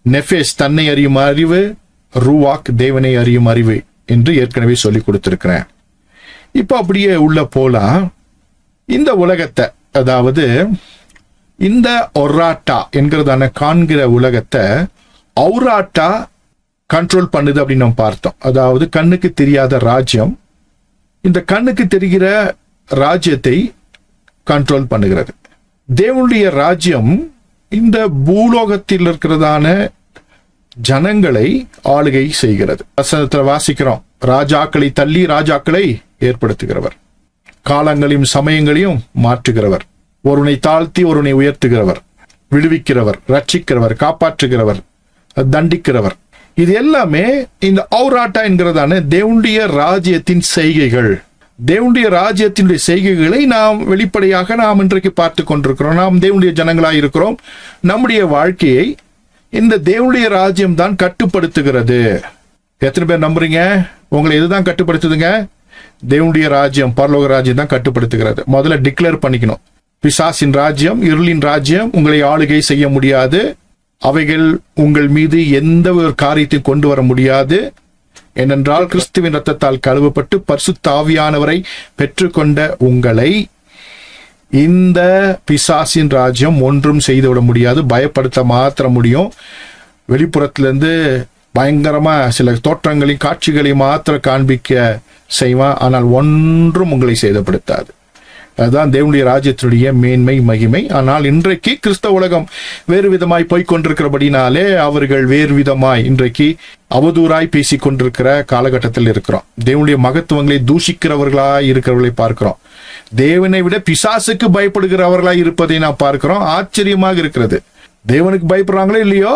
நெஃபேஸ் தன்னை அறியும் அறிவு, ரூவாக் தேவனை அறியும் அறிவு என்று ஏற்கனவே சொல்லி கொடுத்திருக்கிறேன். இப்போ அப்படியே உள்ள போலாம். இந்த உலகத்தை, அதாவது இந்த ஒராட்டா என்கிறதான காண்கிற உலகத்தை ஔராட்டா கண்ட்ரோல் பண்ணுது அப்படின்னு நம்ம பார்த்தோம். அதாவது கண்ணுக்கு தெரியாத ராஜ்யம் இந்த கண்ணுக்கு தெரிகிற ராஜ்யத்தை கண்ட்ரோல் பண்ணுகிறது. தேவனுடைய ராஜ்யம் இந்த பூலோகத்தில் இருக்கிறதான ஜனங்களை ஆளுகை செய்கிறது. வசனத்துல வாசிக்கிறோம், ராஜாக்களை தள்ளி ராஜாக்களை ஏற்படுத்துகிறவர், காலங்களையும் சமயங்களையும் மாற்றுகிறவர், ஒருவனை தாழ்த்தி ஒருவனை உயர்த்துகிறவர், விடுவிக்கிறவர், ரட்சிக்கிறவர், காப்பாற்றுகிறவர், தண்டிக்கிறவர். இது எல்லாமே இந்த ஔராட்டா என்கிறதான தேவனுடைய ராஜ்யத்தின் செய்கைகள். தேவனுடைய ராஜ்யத்தினுடைய செய்கைகளை நாம் வெளிப்படையாக நாம் இன்றைக்கு பார்த்து கொண்டிருக்கிறோம். நாம் தேவனுடைய ஜனங்களாய் இருக்கிறோம். நம்முடைய வாழ்க்கையை இந்த தேவனுடைய ராஜ்யம் தான் கட்டுப்படுத்துகிறது. எத்தனை பேர் நம்புறீங்க? உங்களை எதுதான் கட்டுப்படுத்துதுங்க? தேவனுடைய ராஜ்யம், பரலோக ராஜ்யம் தான் கட்டுப்படுத்துகிறது. முதல்ல டிக்ளேர் பண்ணிக்கணும். பிசாசின் ராஜ்யம், இருளின் ராஜ்யம் உங்களை ஆளுகை செய்ய முடியாது. அவைகள் உங்கள் மீது எந்த ஒரு காரியத்தையும் கொண்டு வர முடியாது. ஏனென்றால் கிறிஸ்துவின் ரத்தத்தால் கழுவப்பட்டு பரிசுத்த ஆவியானவரை பெற்றுக்கொண்ட உங்களை இந்த பிசாசின் ராஜ்யம் ஒன்றும் செய்துவிட முடியாது. பயப்படுத்த மாத்திர முடியும். வெளிப்புறத்திலிருந்து பயங்கரமா சில தோற்றங்களையும் காட்சிகளையும் மாத்திர காண்பிக்க செய்வான். ஆனால் ஒன்றும் உங்களை சேதப்படுத்தாது. அதுதான் தேவனுடைய ராஜ்யத்தினுடைய மேன்மை, மகிமை. ஆனால் இன்றைக்கு கிறிஸ்தவ உலகம் வேறு விதமாய் போய்கொண்டிருக்கிறபடினாலே அவர்கள் வேறு விதமாய் இன்றைக்கு அவதூறாய் பேசிக் கொண்டிருக்கிற காலகட்டத்தில் இருக்கிறோம். தேவனுடைய மகத்துவங்களை தூஷிக்கிறவர்களாய் இருக்கிறவர்களை பார்க்கிறோம். தேவனை விட பிசாசுக்கு பயப்படுகிறவர்களாய் இருப்பதை நாம் பார்க்கிறோம். ஆச்சரியமாக இருக்கிறது. தேவனுக்கு பயப்படுறாங்களோ இல்லையோ,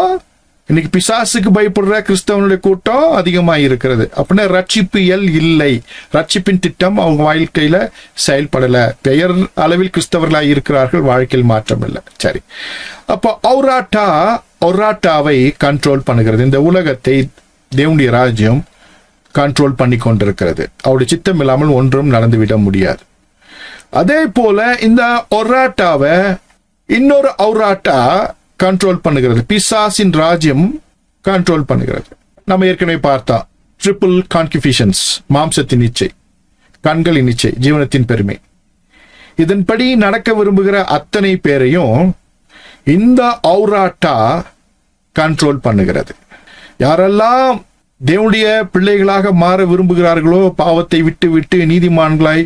இன்னைக்கு பிசாசுக்கு பயப்படுற கிறிஸ்தவனுடைய கூட்டம் அதிகமாக இருக்கிறது. அப்படின்னா ரட்சிப்பு இல்லை. ரட்சிப்பின் திட்டம் அவங்க வாழ்க்கையில செயல்படல. பெயர் அளவில் கிறிஸ்தவர்களாக இருக்கிறார்கள், வாழ்க்கையில் மாற்றம் இல்லை. சரி, அப்போ ஔராட்டாவை கண்ட்ரோல் பண்ணுகிறது. இந்த உலகத்தை தேவனுடைய ராஜ்யம் கண்ட்ரோல் பண்ணி கொண்டிருக்கிறது. அவருடைய சித்தம் இல்லாமல் ஒன்றும் நடந்துவிட முடியாது. அதே போல இந்த ஔராட்டாவை இன்னொரு ஔராட்டா கண்ட்ரோல் பண்ணுகிறது. பிசாசின் ராஜ்யம் கண்ட்ரோல் பண்ணுகிறது. நம்ம ஏற்கனவே பார்த்தா ட்ரிபிள் கான்கிஃபிஷன்ஸ், மாம்சத்தின் இச்சை, கண்களின் இச்சை, ஜீவனத்தின் பெருமை. இதன்படி நடக்க விரும்புகிற அத்தனை பேரையும் இந்த ஔராட்டா கண்ட்ரோல் பண்ணுகிறது. யாரெல்லாம் தேவனுடைய பிள்ளைகளாக மாற விரும்புகிறார்களோ, பாவத்தை விட்டு விட்டு நீதிமான்களாய்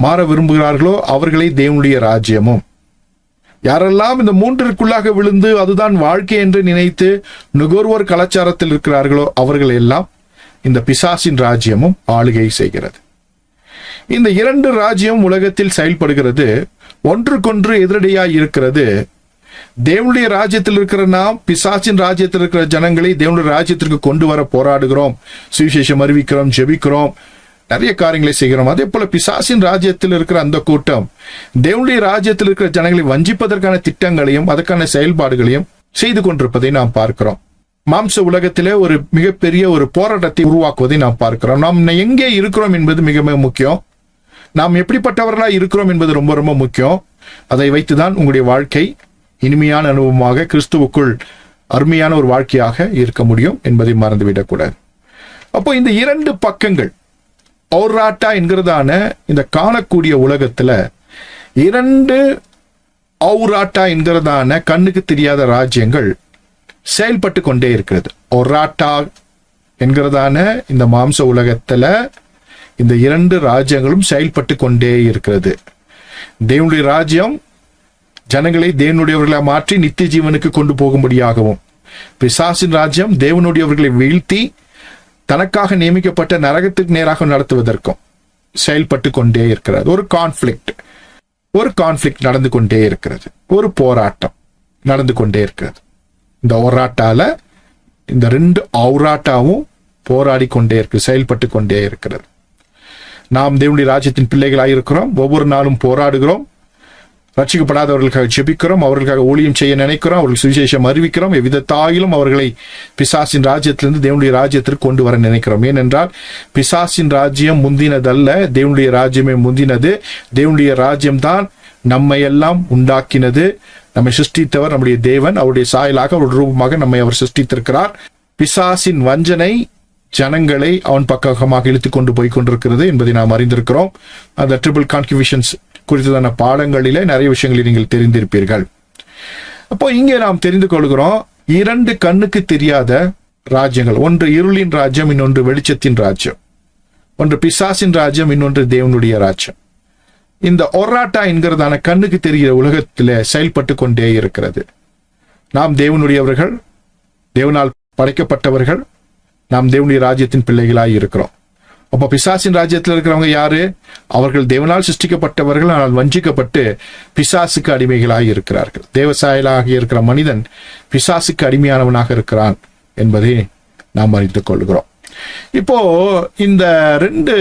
மாற விரும்புகிறார்களோ அவர்களை தேவனுடைய ராஜ்யமும், யாரெல்லாம் இந்த மூன்றிற்குள்ளாக விழுந்து அதுதான் வாழ்க்கை என்று நினைத்து நுகர்வோர் கலாச்சாரத்தில் இருக்கிறார்களோ அவர்கள் எல்லாம் இந்த பிசாசின் ராஜ்யமும் ஆளுகை செய்கிறது. இந்த இரண்டு ராஜ்யம் உலகத்தில் செயல்படுகிறது. ஒன்றுக்கொன்று எதிரடியாய் இருக்கிறது. தேவனுடைய ராஜ்யத்தில் இருக்கிற நாம் பிசாசின் ராஜ்யத்தில் இருக்கிற ஜனங்களை தேவனுடைய ராஜ்யத்திற்கு கொண்டு வர போராடுகிறோம், சுவிசேஷம் அறிவிக்கிறோம், ஜெபிக்கிறோம், நிறைய காரியங்களை செய்கிறோம். அதே போல பிசாசின் ராஜ்யத்தில் இருக்கிற அந்த கூட்டம் தேவனுடைய ராஜ்யத்தில் இருக்கிற ஜனங்களை வஞ்சிப்பதற்கான திட்டங்களையும் அதற்கான செயல்பாடுகளையும் செய்து கொண்டிருப்பதை நாம் பார்க்கிறோம். மாம்ச உலகத்திலே ஒரு மிகப்பெரிய ஒரு போராட்டத்தை உருவாக்குவதை நாம் பார்க்கிறோம். நாம் எங்கே இருக்கிறோம் என்பது மிக மிக முக்கியம். நாம் எப்படிப்பட்டவர்களா இருக்கிறோம் என்பது ரொம்ப ரொம்ப முக்கியம். அதை வைத்துதான் உங்களுடைய வாழ்க்கை இனிமையான அனுபவமாக கிறிஸ்துவுக்குள் அருமையான ஒரு வாழ்க்கையாக இருக்க முடியும் என்பதை மறந்துவிடக்கூடாது. அப்போ இந்த இரண்டு பக்கங்கள், ஔராட்டா என்கிறதான இந்த காணக்கூடிய உலகத்துல இரண்டு ஔராட்டா என்கிறதான கண்ணுக்கு தெரியாத ராஜ்யங்கள் செயல்பட்டு கொண்டே இருக்கிறது. ஔராட்டா என்கிறதான இந்த மாம்ச உலகத்துல இந்த இரண்டு ராஜ்யங்களும் செயல்பட்டு கொண்டே இருக்கிறது. தேவனுடைய ராஜ்யம் ஜனங்களை தேவனுடையவர்களை மாற்றி நித்திய ஜீவனுக்கு கொண்டு போகும்படியாகவும், பிசாசின் ராஜ்யம் தேவனுடையவர்களை வீழ்த்தி தனக்காக நியமிக்கப்பட்ட நரகத்துக்கு நேராக நடத்துவதற்கும் செயல்பட்டு கொண்டே இருக்கிறது. ஒரு கான்ஃபிளிக்ட் நடந்து கொண்டே இருக்கிறது. ஒரு போராட்டம் நடந்து கொண்டே இருக்கிறது. இந்த ஔராட்டால இந்த ரெண்டு ஔராட்டாவும் போராடி கொண்டே இருக்கு, செயல்பட்டு கொண்டே இருக்கிறது. நாம் தேவனுடைய ராஜ்யத்தின் பிள்ளைகளாக இருக்கிறோம். ஒவ்வொரு நாளும் போராடுகிறோம். ரட்சிக்கப்படாதவர்களுக்காக ஜெபிக்கிறோம், அவர்களுக்காக ஊழியம் செய்ய நினைக்கிறோம், அவர்களுக்கு சுவிசேஷம் அறிவிக்கிறோம். எவ்விதத்தாயிலும் அவர்களை பிசாசின் ராஜ்யத்திலிருந்து தேவனுடைய ராஜ்யத்திற்கு கொண்டு வர நினைக்கிறோம். ஏனென்றால் பிசாசின் ராஜ்யம் முந்தினதல்ல, தேவனுடைய ராஜ்யமே முந்தினது. தேவனுடைய ராஜ்யம்தான் நம்மை எல்லாம் உண்டாக்கினது. நம்மை சிருஷ்டித்தவர் நம்முடைய தேவன். அவருடைய சாயலாக, அவருடைய ரூபமாக நம்மை அவர் சிருஷ்டித்திருக்கிறார். பிசாசின் வஞ்சனை ஜனங்களை அவன் பக்கமாக இழுத்துக் கொண்டு போய் கொண்டிருக்கிறது என்பதை நாம் அறிந்திருக்கிறோம். அந்த ட்ரிபிள் கான்கிஃபிஷன்ஸ் குறித்ததான பாடங்களிலே நிறைய விஷயங்களை நீங்கள் தெரிந்திருப்பீர்கள். அப்போ இங்கே நாம் தெரிந்து கொள்கிறோம், இரண்டு கண்ணுக்கு தெரியாத ராஜ்யங்கள், ஒன்று இருளின் ராஜ்யம், இன்னொன்று வெளிச்சத்தின் ராஜ்யம். ஒன்று பிசாசின் ராஜ்யம், இன்னொன்று தேவனுடைய ராஜ்யம். இந்த ஔராட்டா என்கிறதான கண்ணுக்கு தெரிகிற உலகத்திலே செயல்பட்டு கொண்டே இருக்கிறது. நாம் தேவனுடையவர்கள், தேவனால் படைக்கப்பட்டவர்கள், நாம் தேவனுடைய ராஜ்யத்தின் பிள்ளைகளாய் இருக்கிறோம். அப்போ பிசாசின் ராஜ்யத்தில் இருக்கிறவங்க யாரு? அவர்கள் தேவனால் சிருஷ்டிக்கப்பட்டவர்கள், ஆனால் வஞ்சிக்கப்பட்டு பிசாசுக்கு அடிமைகளாக இருக்கிறார்கள். தேவசாயலாக இருக்கிற மனிதன் பிசாசுக்கு அடிமையானவனாக இருக்கிறான் என்பதை நாம் அறிந்து கொள்கிறோம். இப்போ இந்த 2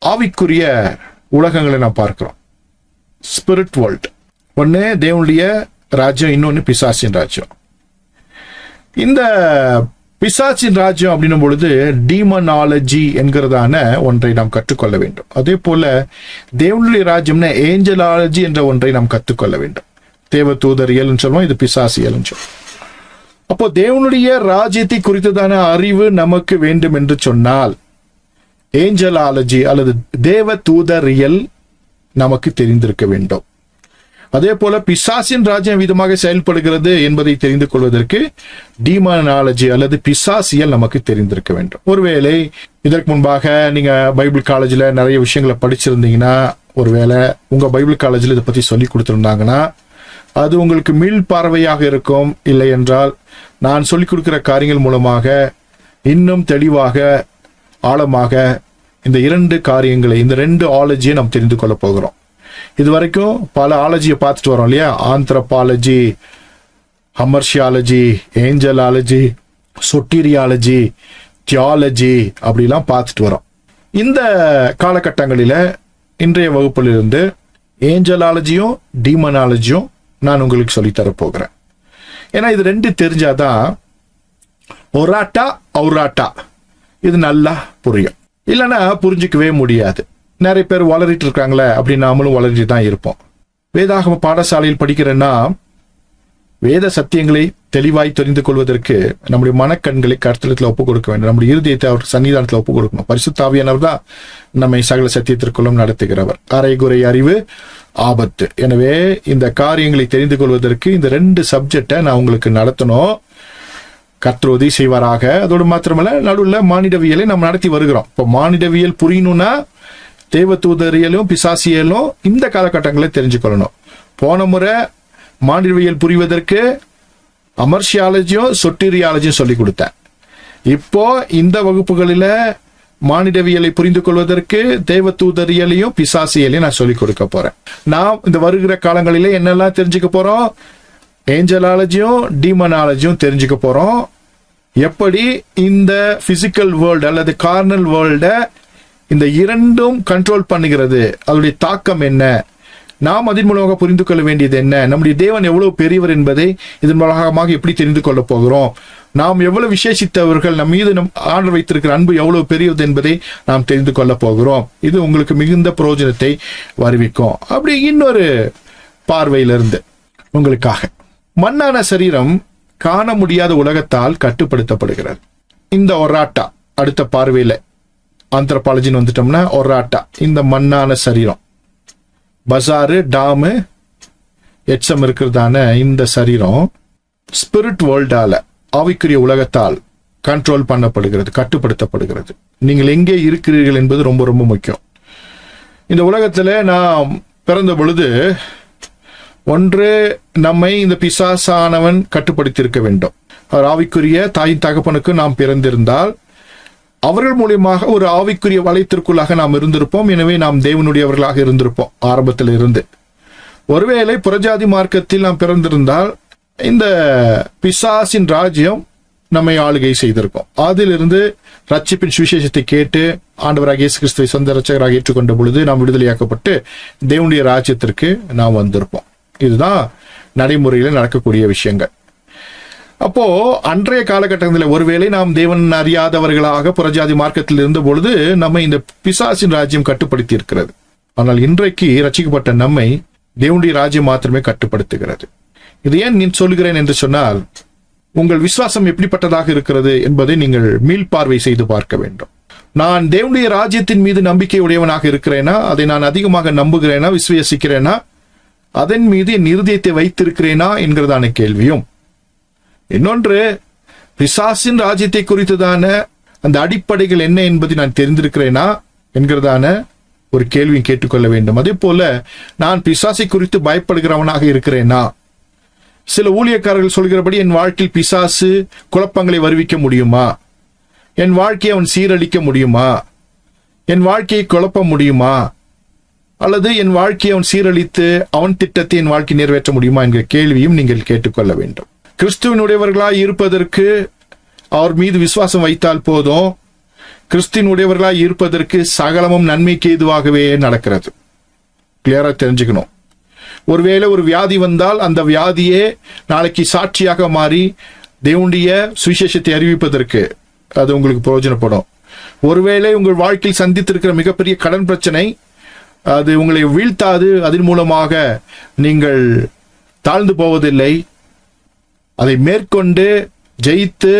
ஆவிக்குரிய உலகங்களை நாம் பார்க்கிறோம். ஸ்பிரிட் வேர்ல்ட், ஒன்னு தேவனுடைய ராஜ்யம், இன்னொன்னு பிசாசின் ராஜ்யம். இந்த பிசாசின் ராஜ்யம் அப்படின்னும் பொழுது டீமனாலஜி என்கிறதான ஒன்றை நாம் கற்றுக்கொள்ள வேண்டும். அதே போல தேவனுடைய ராஜ்யம்னா ஏஞ்சலாலஜி என்ற ஒன்றை நாம் கற்றுக்கொள்ள வேண்டும். தேவ தூதரியல் சொல்லுவோம், இது பிசாசியல் சொல்லுவோம். அப்போ தேவனுடைய ராஜ்யத்தை குறித்ததான அறிவு நமக்கு வேண்டும் என்று சொன்னால் ஏஞ்சலாலஜி அல்லது தேவ தூதரியல் நமக்கு தெரிந்திருக்க வேண்டும். அதே போல பிசாசின் ராஜ்யம் விதமாக செயல்படுகிறது என்பதை தெரிந்து கொள்வதற்கு டீமனாலஜி அல்லது பிசாசியல் நமக்கு தெரிந்திருக்க வேண்டும். ஒருவேளை இதற்கு முன்பாக நீங்க பைபிள் காலேஜ்ல நிறைய விஷயங்களை படிச்சிருந்தீங்கன்னா, ஒருவேளை உங்க பைபிள் காலேஜ்ல இதை பத்தி சொல்லி கொடுத்திருந்தாங்கன்னா அது உங்களுக்கு மீள் பார்வையாக இருக்கும். இல்லை என்றால் நான் சொல்லிக் கொடுக்கிற காரியங்கள் மூலமாக இன்னும் தெளிவாக ஆழமாக இந்த 2 காரியங்களை, இந்த 2 ஆலஜியை நாம் தெரிந்து கொள்ள போகிறோம். இதுவரைக்கும் பல ஆலஜியை பார்த்துட்டு வரோம் இல்லையா? ஆந்த்ரபாலஜி, ஹமர்ஷியாலஜி, ஏஞ்சலாலஜி, சொட்டீரியாலஜி, தியாலஜி அப்படிலாம் பார்த்துட்டு வரோம். இந்த காலகட்டங்களில் இன்றைய வகுப்பிலிருந்து ஏஞ்சலாலஜியும் டீமனாலஜியும் நான் உங்களுக்கு சொல்லித்தர போகிறேன். ஏன்னா இது 2 தெரிஞ்சாதான் ஒராட்டா அவுராட்டா இது நல்லா புரியும். இல்லைன்னா புரிஞ்சிக்கவே முடியாது. நிறைய பேர் வளரிட்டு இருக்காங்களே அப்படின்னு நாமளும் வளரிட்டு தான் இருப்போம். வேதாகம பாடசாலையில் படிக்கிறேன்னா வேத சத்தியங்களை தெளிவாய் தெரிந்து கொள்வதற்கு நம்முடைய மனக்கண்களை கர்த்தரிடத்தில் ஒப்புக் கொடுக்க வேண்டும். நம்முடைய இருதயத்தை அவர் சன்னிதானத்தில் ஒப்புக் கொடுக்கணும். பரிசுத்த ஆவியானவர் தான் நம்மை சகல சத்தியத்திற்குள்ளும் நடத்துகிறவர். அரைகுறை அறிவு ஆபத்து. எனவே இந்த காரியங்களை தெரிந்து கொள்வதற்கு இந்த 2 சப்ஜெக்டை நான் உங்களுக்கு நடத்தணும். கர்த்தர் உதவி செய்வாராக. அதோடு மாத்திரமல்ல, நடுவில் மானிடவியலை நம்ம நடத்தி வருகிறோம். இப்போ மானிடவியல் புரியணும்னா தேவ தூதரியலும் பிசாசியலும் இந்த காலகட்டங்களை தெரிஞ்சுக்கொள்ளணும். போன முறை மானிடவியல் புரிவதற்கு அமர்ஷியாலஜியும் சொட்டீரியாலஜியும் சொல்லிக் கொடுத்தேன். இப்போ இந்த வகுப்புகளில் மானிடவியலை புரிந்து கொள்வதற்கு தேவ தூதரியலையும் பிசாசியலையும் நான் சொல்லிக் கொடுக்க போறேன். நாம் இந்த வருகிற காலங்களிலே என்னெல்லாம் தெரிஞ்சுக்க போறோம்? ஏஞ்சலாலஜியும் டீமனாலஜியும் தெரிஞ்சுக்க போறோம். எப்படி இந்த பிசிக்கல் வேர்ல்டு அல்லது கார்னல் வேர்ல்ட இந்த 2ம் கண்ட்ரோல் பண்ணுகிறது, அதனுடைய தாக்கம் என்ன, நாம் அதன் மூலமாக புரிந்து கொள்ள வேண்டியது என்ன, நம்முடைய தேவன் எவ்வளவு பெரியவர் என்பதை இதன் மூலமாக எப்படி தெரிந்து கொள்ள போகிறோம், நாம் எவ்வளவு விசேஷித்தவர்கள், நம் மீது ஆண்டவர் வைத்திருக்கிற அன்பு எவ்வளவு பெரியது என்பதை நாம் தெரிந்து கொள்ள போகிறோம். இது உங்களுக்கு மிகுந்த பிரயோஜனத்தை வருவிக்கும். அப்படி இன்னொரு பார்வையிலிருந்து உங்களுக்காக, மண்ணான சரீரம் காண முடியாத உலகத்தால் கட்டுப்படுத்தப்படுகிறது. இந்த ஒராட்டா அடுத்த பார்வையில ஆந்த்ரபாலஜின்னு வந்துட்டோம்னா ஒராட்டா, இந்த மண்ணான சரீரம், பசாரு டாமு எச்சம் இருக்கிறதான இந்த சரீரம் ஸ்பிரிட் வேர்ல்டால ஆவிக்குரிய உலகத்தால் கண்ட்ரோல் பண்ணப்படுகிறது, கட்டுப்படுத்தப்படுகிறது. நீங்கள் எங்கே இருக்கிறீர்கள் என்பது ரொம்ப ரொம்ப முக்கியம். இந்த உலகத்துல நாம் பிறந்த பொழுது ஒன்று நம்மை இந்த பிசாசானவன் கட்டுப்படுத்தி இருக்க வேண்டும். அவர் ஆவிக்குரிய தாயின் தகப்பனுக்கு நாம் பிறந்திருந்தால் அவர்கள் மூலியமாக ஒரு ஆவிக்குரிய வளையத்திற்குள்ளாக நாம் இருந்திருப்போம். எனவே நாம் தேவனுடையவர்களாக இருந்திருப்போம் ஆரம்பத்தில் இருந்து. ஒருவேளை புறஜாதி மார்க்கத்தில் நாம் பிறந்திருந்தால் இந்த பிசாசின் ராஜ்யம் நம்மை ஆளுகை செய்திருக்கும். அதிலிருந்து ரட்சிப்பின் சுவிசேஷத்தை கேட்டு ஆண்டவராக இயேசு கிறிஸ்துவை சொந்த ரட்சகராக ஏற்றுக்கொண்ட பொழுது நாம் விடுதலையாக்கப்பட்டு தேவனுடைய ராஜ்யத்திற்கு நாம் வந்திருப்போம். இதுதான் நடைமுறையில் நடக்கக்கூடிய விஷயங்கள். அப்போ அன்றைய காலகட்டத்தில் ஒருவேளை நாம் தேவன் அறியாதவர்களாக புறஜாதி மார்க்கத்தில் இருந்த பொழுது நம்மை இந்த பிசாசின் ராஜ்யம் கட்டுப்படுத்தி இருக்கிறது. ஆனால் இன்றைக்கு ரட்சிக்கப்பட்ட நம்மை தேவனுடைய ராஜ்யம் மாத்திரமே கட்டுப்படுத்துகிறது. இது ஏன் நான் சொல்கிறேன் என்று சொன்னால், உங்கள் விசுவாசம் எப்படிப்பட்டதாக இருக்கிறது என்பதை நீங்கள் மீள்பார்வை செய்து பார்க்க வேண்டும். நான் தேவனுடைய ராஜ்யத்தின் மீது நம்பிக்கை உடையவனாக இருக்கிறேனா, அதை நான் அதிகமாக நம்புகிறேனா, விசுவாசிக்கிறேனா, அதன் மீது என் இருதயத்தை வைத்திருக்கிறேனா என்கிறதான கேள்வியும், இன்னொன்று பிசாசின் ராஜ்யத்தை குறித்ததான அந்த அடிப்படைகள் என்ன என்பதை நான் தெரிந்திருக்கிறேனா என்கிறதான ஒரு கேள்வியும் கேட்டுக்கொள்ள வேண்டும். அதே போல நான் பிசாசை குறித்து பயப்படுகிறவனாக இருக்கிறேனா? சில ஊழியக்காரர்கள் சொல்கிறபடி என் வாழ்க்கையில் பிசாசு குழப்பங்களை வருவிக்க முடியுமா? என் வாழ்க்கையை அவன் சீரழிக்க முடியுமா? என் வாழ்க்கையை குழப்ப முடியுமா? அல்லது என் வாழ்க்கையை அவன் சீரழித்து அவன் திட்டத்தை என் வாழ்க்கை நிறைவேற்ற முடியுமா என்கிற கேள்வியும் நீங்கள் கேட்டுக்கொள்ள வேண்டும். கிறிஸ்துவனுடையவர்களாய் இருப்பதற்கு அவர் மீது விசுவாசம் வைத்தால் போதும், கிறிஸ்துவின் உடையவர்களாய் இருப்பதற்கு சகலமும் நன்மைக்கு ஏதுவாகவே நடக்கிறது. கிளியரா தெரிஞ்சுக்கணும். ஒருவேளை ஒரு வியாதி வந்தால் அந்த வியாதியே நாளைக்கு சாட்சியாக மாறி தேவனுடைய சுவிசேஷத்தை அறிவிப்பதற்கு அது உங்களுக்கு பிரயோஜனப்படும். ஒருவேளை உங்கள் வாழ்க்கையில் சந்தித்திருக்கிற மிகப்பெரிய கடன் பிரச்சனை அது உங்களை வீழ்த்தாது. அதன் மூலமாக நீங்கள் தாழ்ந்து போவதில்லை. அதை மேற்கொண்டு ஜெயித்து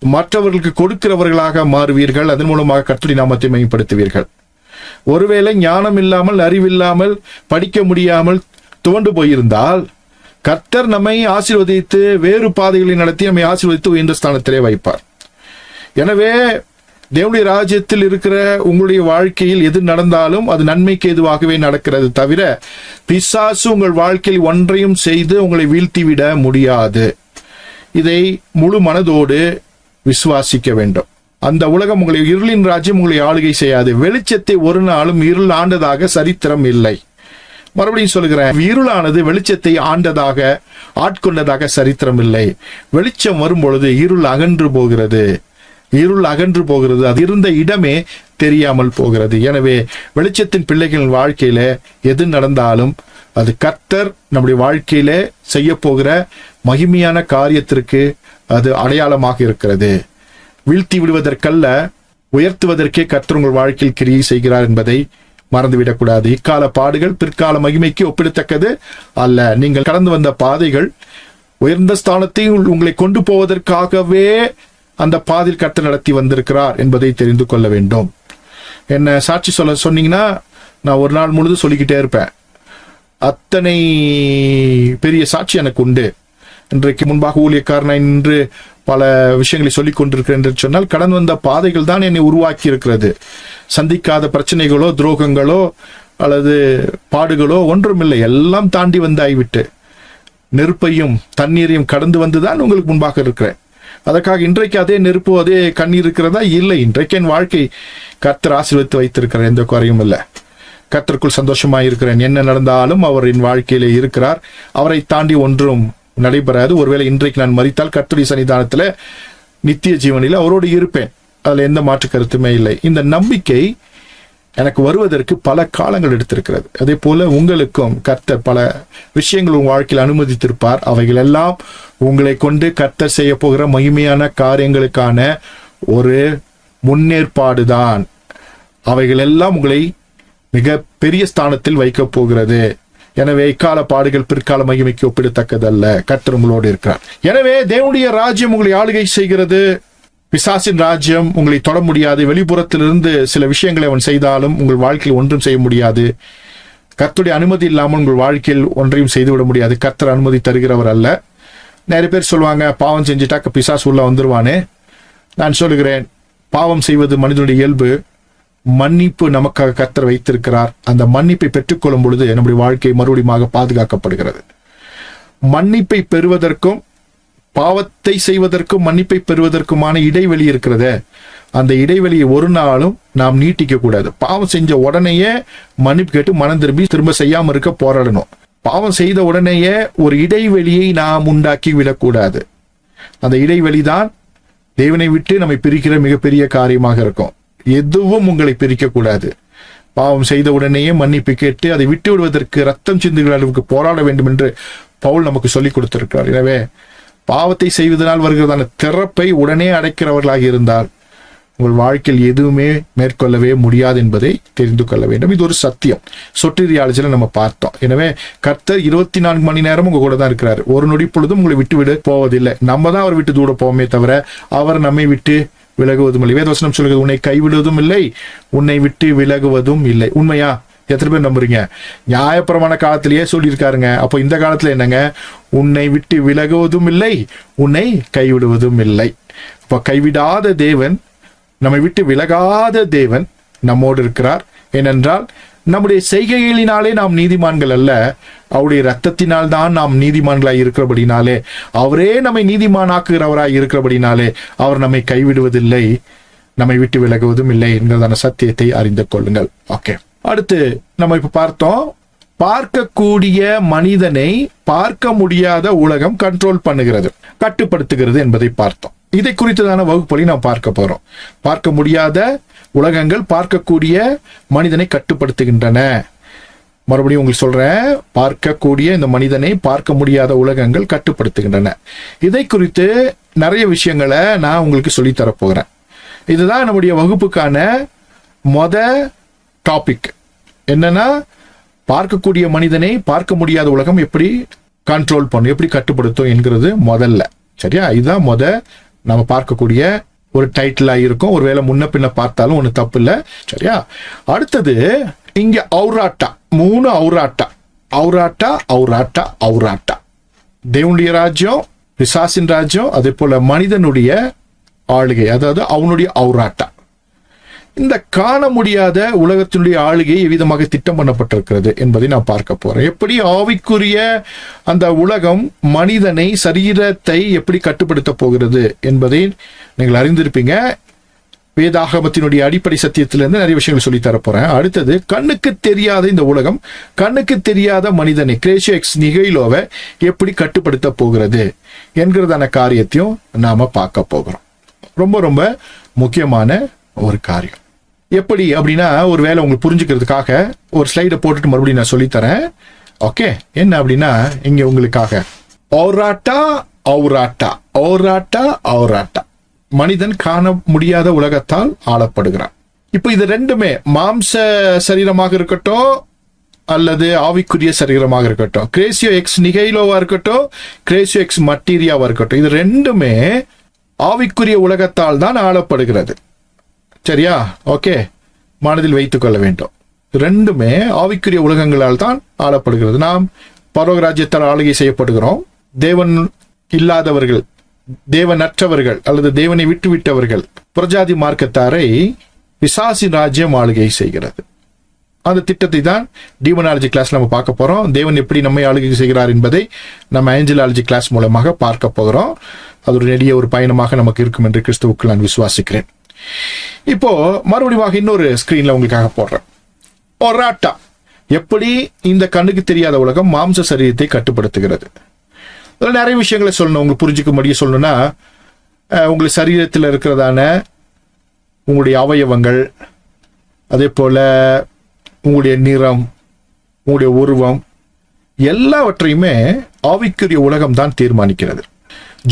மற்றவர்களுக்கு கொடுக்கிறவர்களாக மாறுவீர்கள். அதன் மூலமாக கர்த்தருடைய நாமத்தை மேம்படுத்துவீர்கள். ஒருவேளை ஞானம் இல்லாமல், அறிவில்லாமல், படிக்க முடியாமல் துவண்டு போயிருந்தால் கர்த்தர் நம்மை ஆசீர்வதித்து வேறு பாதைகளை நடத்தி நம்மை ஆசீர்வதித்து உயர்ந்த ஸ்தானத்திலே வைப்பார். எனவே தேவனுடைய ராஜ்யத்தில் இருக்கிற உங்களுடைய வாழ்க்கையில் எது நடந்தாலும் அது நன்மைக்கு எதுவாகவே நடக்கிறது தவிர பிசாசு உங்கள் வாழ்க்கையில் ஒன்றையும் செய்து உங்களை வீழ்த்திவிட முடியாது. இதை முழு மனதோடு விசுவாசிக்க வேண்டும். அந்த உலகம் உங்களை, இருளின் ராஜ்யம் உங்களை ஆளுகை செய்யாது. வெளிச்சத்தை ஒரு நாளும் இருள் ஆண்டதாக சரித்திரம் இல்லை. மறுபடியும் சொல்கிறேன், இருளானது வெளிச்சத்தை ஆட்கொண்டதாக சரித்திரம் இல்லை. வெளிச்சம் வரும் பொழுது இருள் அகன்று போகிறது. அது இருந்த இடமே தெரியாமல் போகிறது. எனவே வெளிச்சத்தின் பிள்ளைகளின் வாழ்க்கையில எது நடந்தாலும் அது கர்த்தர் நம்முடைய வாழ்க்கையில செய்ய போகிற மகிமையான காரியத்திற்கு அது அடையாளமாக இருக்கிறது. வீழ்த்தி விடுவதற்கல்ல, உயர்த்துவதற்கே கர்த்தர் உங்கள் வாழ்க்கையில் கிரியை செய்கிறார் என்பதை மறந்துவிடக்கூடாது. இக்கால பாடுகள் பிற்கால மகிமைக்கு ஒப்பிடத்தக்கது அல்ல. நீங்கள் கடந்து வந்த பாதைகள் உயர்ந்த ஸ்தானத்தை உங்களை கொண்டு போவதற்காகவே அந்த பாதையில் கர்த்தர் நடத்தி வந்திருக்கிறார் என்பதை தெரிந்து கொள்ள வேண்டும். என்ன சாட்சி சொன்னீங்கன்னா நான் ஒரு நாள் முழுது சொல்லிக்கிட்டே இருப்பேன். அத்தனை பெரிய சாட்சி எனக்கு உண்டு. இன்றைக்கு முன்பாக ஊழியக்காரனாய் நின்று பல விஷயங்களை சொல்லிக் கொண்டிருக்கிறேன் என்று சொன்னால் கடந்து வந்த பாதைகள் தான் என்னை உருவாக்கி இருக்கிறது. சந்திக்காத பிரச்சனைகளோ, துரோகங்களோ அல்லது பாடுகளோ ஒன்றுமில்லை. எல்லாம் தாண்டி வந்தாய்விட்டு நெருப்பையும் தண்ணீரையும் கடந்து வந்துதான் உங்களுக்கு முன்பாக இருக்கிறேன். அதற்காக இன்றைக்கு அதே நெருப்பு, அதே கண்ணீர் இருக்கிறதா? இல்லை. இன்றைக்கு என் வாழ்க்கை கர்த்தர் ஆசீர்வதித்து வைத்திருக்கிறார், எந்த குறையும் இல்லை. கர்த்தருக்குள் சந்தோஷமாக இருக்கிறேன். என்ன நடந்தாலும் அவர் என் வாழ்க்கையிலே இருக்கிறார். அவரை தாண்டி ஒன்றும் நடைபெறாது. ஒருவேளை இன்றைக்கு நான் மரித்தால் கர்த்தருடைய சன்னிதானத்துல நித்திய ஜீவனில் அவரோடு இருப்பேன். அதுல எந்த மாற்று கருத்துமே இல்லை. இந்த நம்பிக்கை எனக்கு வருவதற்கு பல காலங்கள் எடுத்திருக்கிறது. அதே போல உங்களுக்கும் கர்த்தர் பல விஷயங்கள் உங்கள் வாழ்க்கையில் அனுமதித்திருப்பார். அவைகள் எல்லாம் உங்களை கொண்டு கர்த்தர் செய்ய போகிற மகிமையான காரியங்களுக்கான ஒரு முன்னேற்பாடுதான். அவைகள் எல்லாம் உங்களை மிக பெரிய ஸ்தானத்தில் வைக்கப் போகிறது. எனவே இக்கால பாடுகள் பிற்கால மகிமைக்கு ஒப்பிடத்தக்கதல்ல. கர்த்தர் உங்களோடு இருக்கிறார். எனவே தேவனுடைய ராஜ்யம் உங்களை ஆளுகை செய்கிறது. பிசாசின் ராஜ்யம் உங்களை தொட முடியாது. வெளிப்புறத்திலிருந்து சில விஷயங்களை அவன் செய்தாலும் உங்கள் வாழ்க்கையில் ஒன்றும் செய்ய முடியாது. கர்த்தருடைய அனுமதி இல்லாமல் உங்கள் வாழ்க்கையில் ஒன்றையும் செய்துவிட முடியாது. கர்த்தர் அனுமதி தருகிறவர் அல்ல. நிறைய பேர் சொல்லுவாங்க, பாவம் செஞ்சுட்டா பிசாசு உள்ள வந்துருவானே. நான் சொல்லுகிறேன், பாவம் செய்வது மனிதனுடைய இயல்பு. மன்னிப்பு நமக்காக கர்த்தர் வைத்திருக்கிறார். அந்த மன்னிப்பை பெற்றுக்கொள்ளும் பொழுது நம்முடைய வாழ்க்கை மறுபடியும் பாதுகாக்கப்படுகிறது. மன்னிப்பை பெறுவதற்கும் பாவத்தை செய்வதற்கும் மன்னிப்பை பெறுவதற்குமான இடைவெளி இருக்கிறது. அந்த இடைவெளியை ஒரு நாளும் நாம் நீட்டிக்க கூடாது. பாவம் செஞ்ச உடனேயே மன்னிப்பு கேட்டு மனம் திரும்ப செய்யாம இருக்க போராடணும். பாவம் செய்த உடனேயே ஒரு இடைவெளியை நாம் உண்டாக்கி விடக்கூடாது. அந்த இடைவெளி தான் தேவனை விட்டு நம்மை பிரிக்கிற மிகப்பெரிய காரியமாக இருக்கும். எதுவும் உங்களை பிரிக்க கூடாது. பாவம் செய்த உடனேயே மன்னிப்பு கேட்டு அதை விட்டு விடுவதற்கு ரத்தம் சிந்துகிற அளவுக்கு போராட வேண்டும் என்று பவுல் நமக்கு சொல்லிக் கொடுத்திருக்கிறார். எனவே பாவத்தை செய்வதனால் வருகிறதான திறப்பை உடனே அடைக்கிறவர்களாக இருந்தால் உங்கள் வாழ்க்கையில் எதுவுமே மேற்கொள்ளவே முடியாது என்பதை தெரிந்து கொள்ள வேண்டும். இது ஒரு சத்தியம். சொட்டீரியாலஜில நம்ம பார்த்தோம். எனவே கர்த்தர் 24 மணி நேரம் உங்க கூட தான் இருக்கிறார். ஒரு நொடி பொழுதும் உங்களை விட்டு விட போவதில்லை. நம்ம தான் அவர் விட்டு தூட போவோமே தவிர அவர் நம்மை விட்டு விலகுவதும் இல்லை. வேதவசனம் சொல்கிறது, உன்னை கைவிடுவதும் இல்லை, உன்னை விட்டு விலகுவதும் இல்லை. உண்மையா? எத்தனை பேர் நம்புறீங்க? நியாயப்பிரமாண காலத்திலேயே சொல்லியிருக்காருங்க. அப்போ இந்த காலத்துல என்னங்க? உன்னை விட்டு விலகுவதும் இல்லை, உன்னை கைவிடுவதும் இல்லை. இப்போ கைவிடாத தேவன், நம்மை விட்டு விலகாத தேவன் நம்மோடு இருக்கிறார். ஏனென்றால் நம்முடைய செய்கைகளினாலே நாம் நீதிமான்கள் அல்ல, அவருடைய ரத்தத்தினால் தான் நாம் நீதிமான்களாய் இருக்கிறபடினாலே, அவரே நம்மை நீதிமானாக்குகிறவராய் இருக்கிறபடினாலே அவர் நம்மை கைவிடுவதில்லை, நம்மை விட்டு விலகுவதும் இல்லை என்கிறதான சத்தியத்தை அறிந்து கொள்ளுங்கள். ஓகே, அடுத்து நம்ம இப்ப பார்த்தோம், பார்க்கக்கூடிய மனிதனை பார்க்க முடியாத உலகம் கண்ட்ரோல் பண்ணுகிறது, கட்டுப்படுத்துகிறது என்பதை பார்த்தோம். இதை குறித்ததான வகுப்பொழி நாம் பார்க்க போறோம். பார்க்க முடியாத உலகங்கள் பார்க்கக்கூடிய மனிதனை கட்டுப்படுத்துகின்றன. மறுபடியும் உங்களுக்கு சொல்றேன், பார்க்கக்கூடிய இந்த மனிதனை பார்க்க முடியாத உலகங்கள் கட்டுப்படுத்துகின்றன. இதை குறித்து நிறைய விஷயங்களை நான் உங்களுக்கு சொல்லித்தர போகிறேன். இதுதான் நம்முடைய வகுப்புக்கான டாபிக். என்னன்னா, பார்க்கக்கூடிய மனிதனை பார்க்க முடியாத உலகம் எப்படி கண்ட்ரோல் பண்ணும், எப்படி கட்டுப்படுத்தும் என்கிறது முதல்ல. சரியா? இதுதான் நம்ம பார்க்கக்கூடிய ஒரு டைட்டிலா இருக்கும். ஒருவேளை முன்ன பின்ன பார்த்தாலும் ஒண்ணு தப்பு இல்லை. சரியா? அடுத்தது இங்க ஔராட்டா, 3 ஔராட்டா. ஔராட்டா ஔராட்டா ஔராட்டா. தேவனுடைய ராஜ்யம், பிசாசின் ராஜ்யம், அதே போல மனிதனுடைய ஆளுகை, அதாவது அவனுடைய ஔராட்டா. இந்த காண முடியாத உலகத்தினுடைய ஆளுகை எவ்விதமாக திட்டம் பண்ணப்பட்டிருக்கிறது என்பதை நான் பார்க்க போறேன். எப்படி ஆவிக்குரிய அந்த உலகம் மனிதனை, சரீரத்தை எப்படி கட்டுப்படுத்த போகிறது என்பதை நீங்கள் அறிந்திருப்பீங்க. வேதாகமத்தினுடைய அடிப்படை சத்தியத்திலிருந்து நிறைய விஷயங்கள் சொல்லி தரப்போறேன். அடுத்தது, கண்ணுக்கு தெரியாத இந்த உலகம், கண்ணுக்கு தெரியாத மனிதனை, கிரேசியோ எக்ஸ் நிகைலோவை எப்படி கட்டுப்படுத்த போகிறது என்கிறதான காரியத்தையும் நாம பார்க்க போகிறோம். ரொம்ப ரொம்ப முக்கியமான ஒரு காரியம். எப்படி அப்படின்னா, ஒரு வேலை உங்களுக்கு புரிஞ்சுக்கிறதுக்காக ஒரு ஸ்லைடை போட்டுட்டு மறுபடியும் நான் சொல்லித்தரேன். ஓகே? என்ன அப்படின்னா, இங்க உங்களுக்காக ஔராட்டா ஔராட்டா ஔராட்டா ஔராட்டா. மனிதன் காண முடியாத உலகத்தால் ஆளப்படுகிறான். இப்போ இது ரெண்டுமே மாம்ச சரீரமாக இருக்கட்டும் அல்லது ஆவிக்குரிய சரீரமாக இருக்கட்டும், கிரேசியோ எக்ஸ் நிகைலோவா இருக்கட்டும், கிரேசியோ எக்ஸ் மட்டீரியாவா இருக்கட்டும், இது ரெண்டுமே ஆவிக்குரிய உலகத்தால் தான் ஆளப்படுகிறது. சரியா? ஓகே, மனதில் வைத்துக் கொள்ள வேண்டும். ரெண்டுமே ஆவிக்குரிய உலகங்களால் தான் ஆளப்படுகிறது. நாம் பரலோக ராஜ்யத்தால் ஆளுகை செய்யப்படுகிறோம். தேவன் இல்லாதவர்கள், தேவனற்றவர்கள் அல்லது தேவனை விட்டுவிட்டவர்கள், புறஜாதி மார்க்கத்தாரை பிசாசின் ராஜ்யம் ஆளுகை செய்கிறது. அந்த திட்டத்தை தான் டீமனாலஜி கிளாஸ் நம்ம பார்க்க போறோம். தேவன் எப்படி நம்மை ஆளுகை செய்கிறார் என்பதை நம்ம ஏஞ்சலாலஜி கிளாஸ் மூலமாக பார்க்க போகிறோம். அது ஒரு நெடிய ஒரு பயணமாக நமக்கு இருக்கும் என்று கிறிஸ்துவுக்குள் நான் விசுவாசிக்கிறேன். இப்போ மறுபடியும் இன்னொரு ஸ்கிரீன்ல உங்களுக்காக போடுறேன். ஔராட்டா, எப்படி இந்த கண்ணுக்கு தெரியாத உலகம் மாம்ச சரீரத்தை கட்டுப்படுத்துகிறது. அதில் நிறைய விஷயங்களை சொல்லணும். உங்களுக்கு புரிஞ்சுக்க முடிய சொல்லணும்னா, உங்களுக்கு சரீரத்தில் இருக்கிறதான உங்களுடைய அவயவங்கள், அதே போல உங்களுடைய நிறம், உங்களுடைய உருவம், எல்லாவற்றையுமே ஆவிக்குரிய உலகம் தான் தீர்மானிக்கிறது.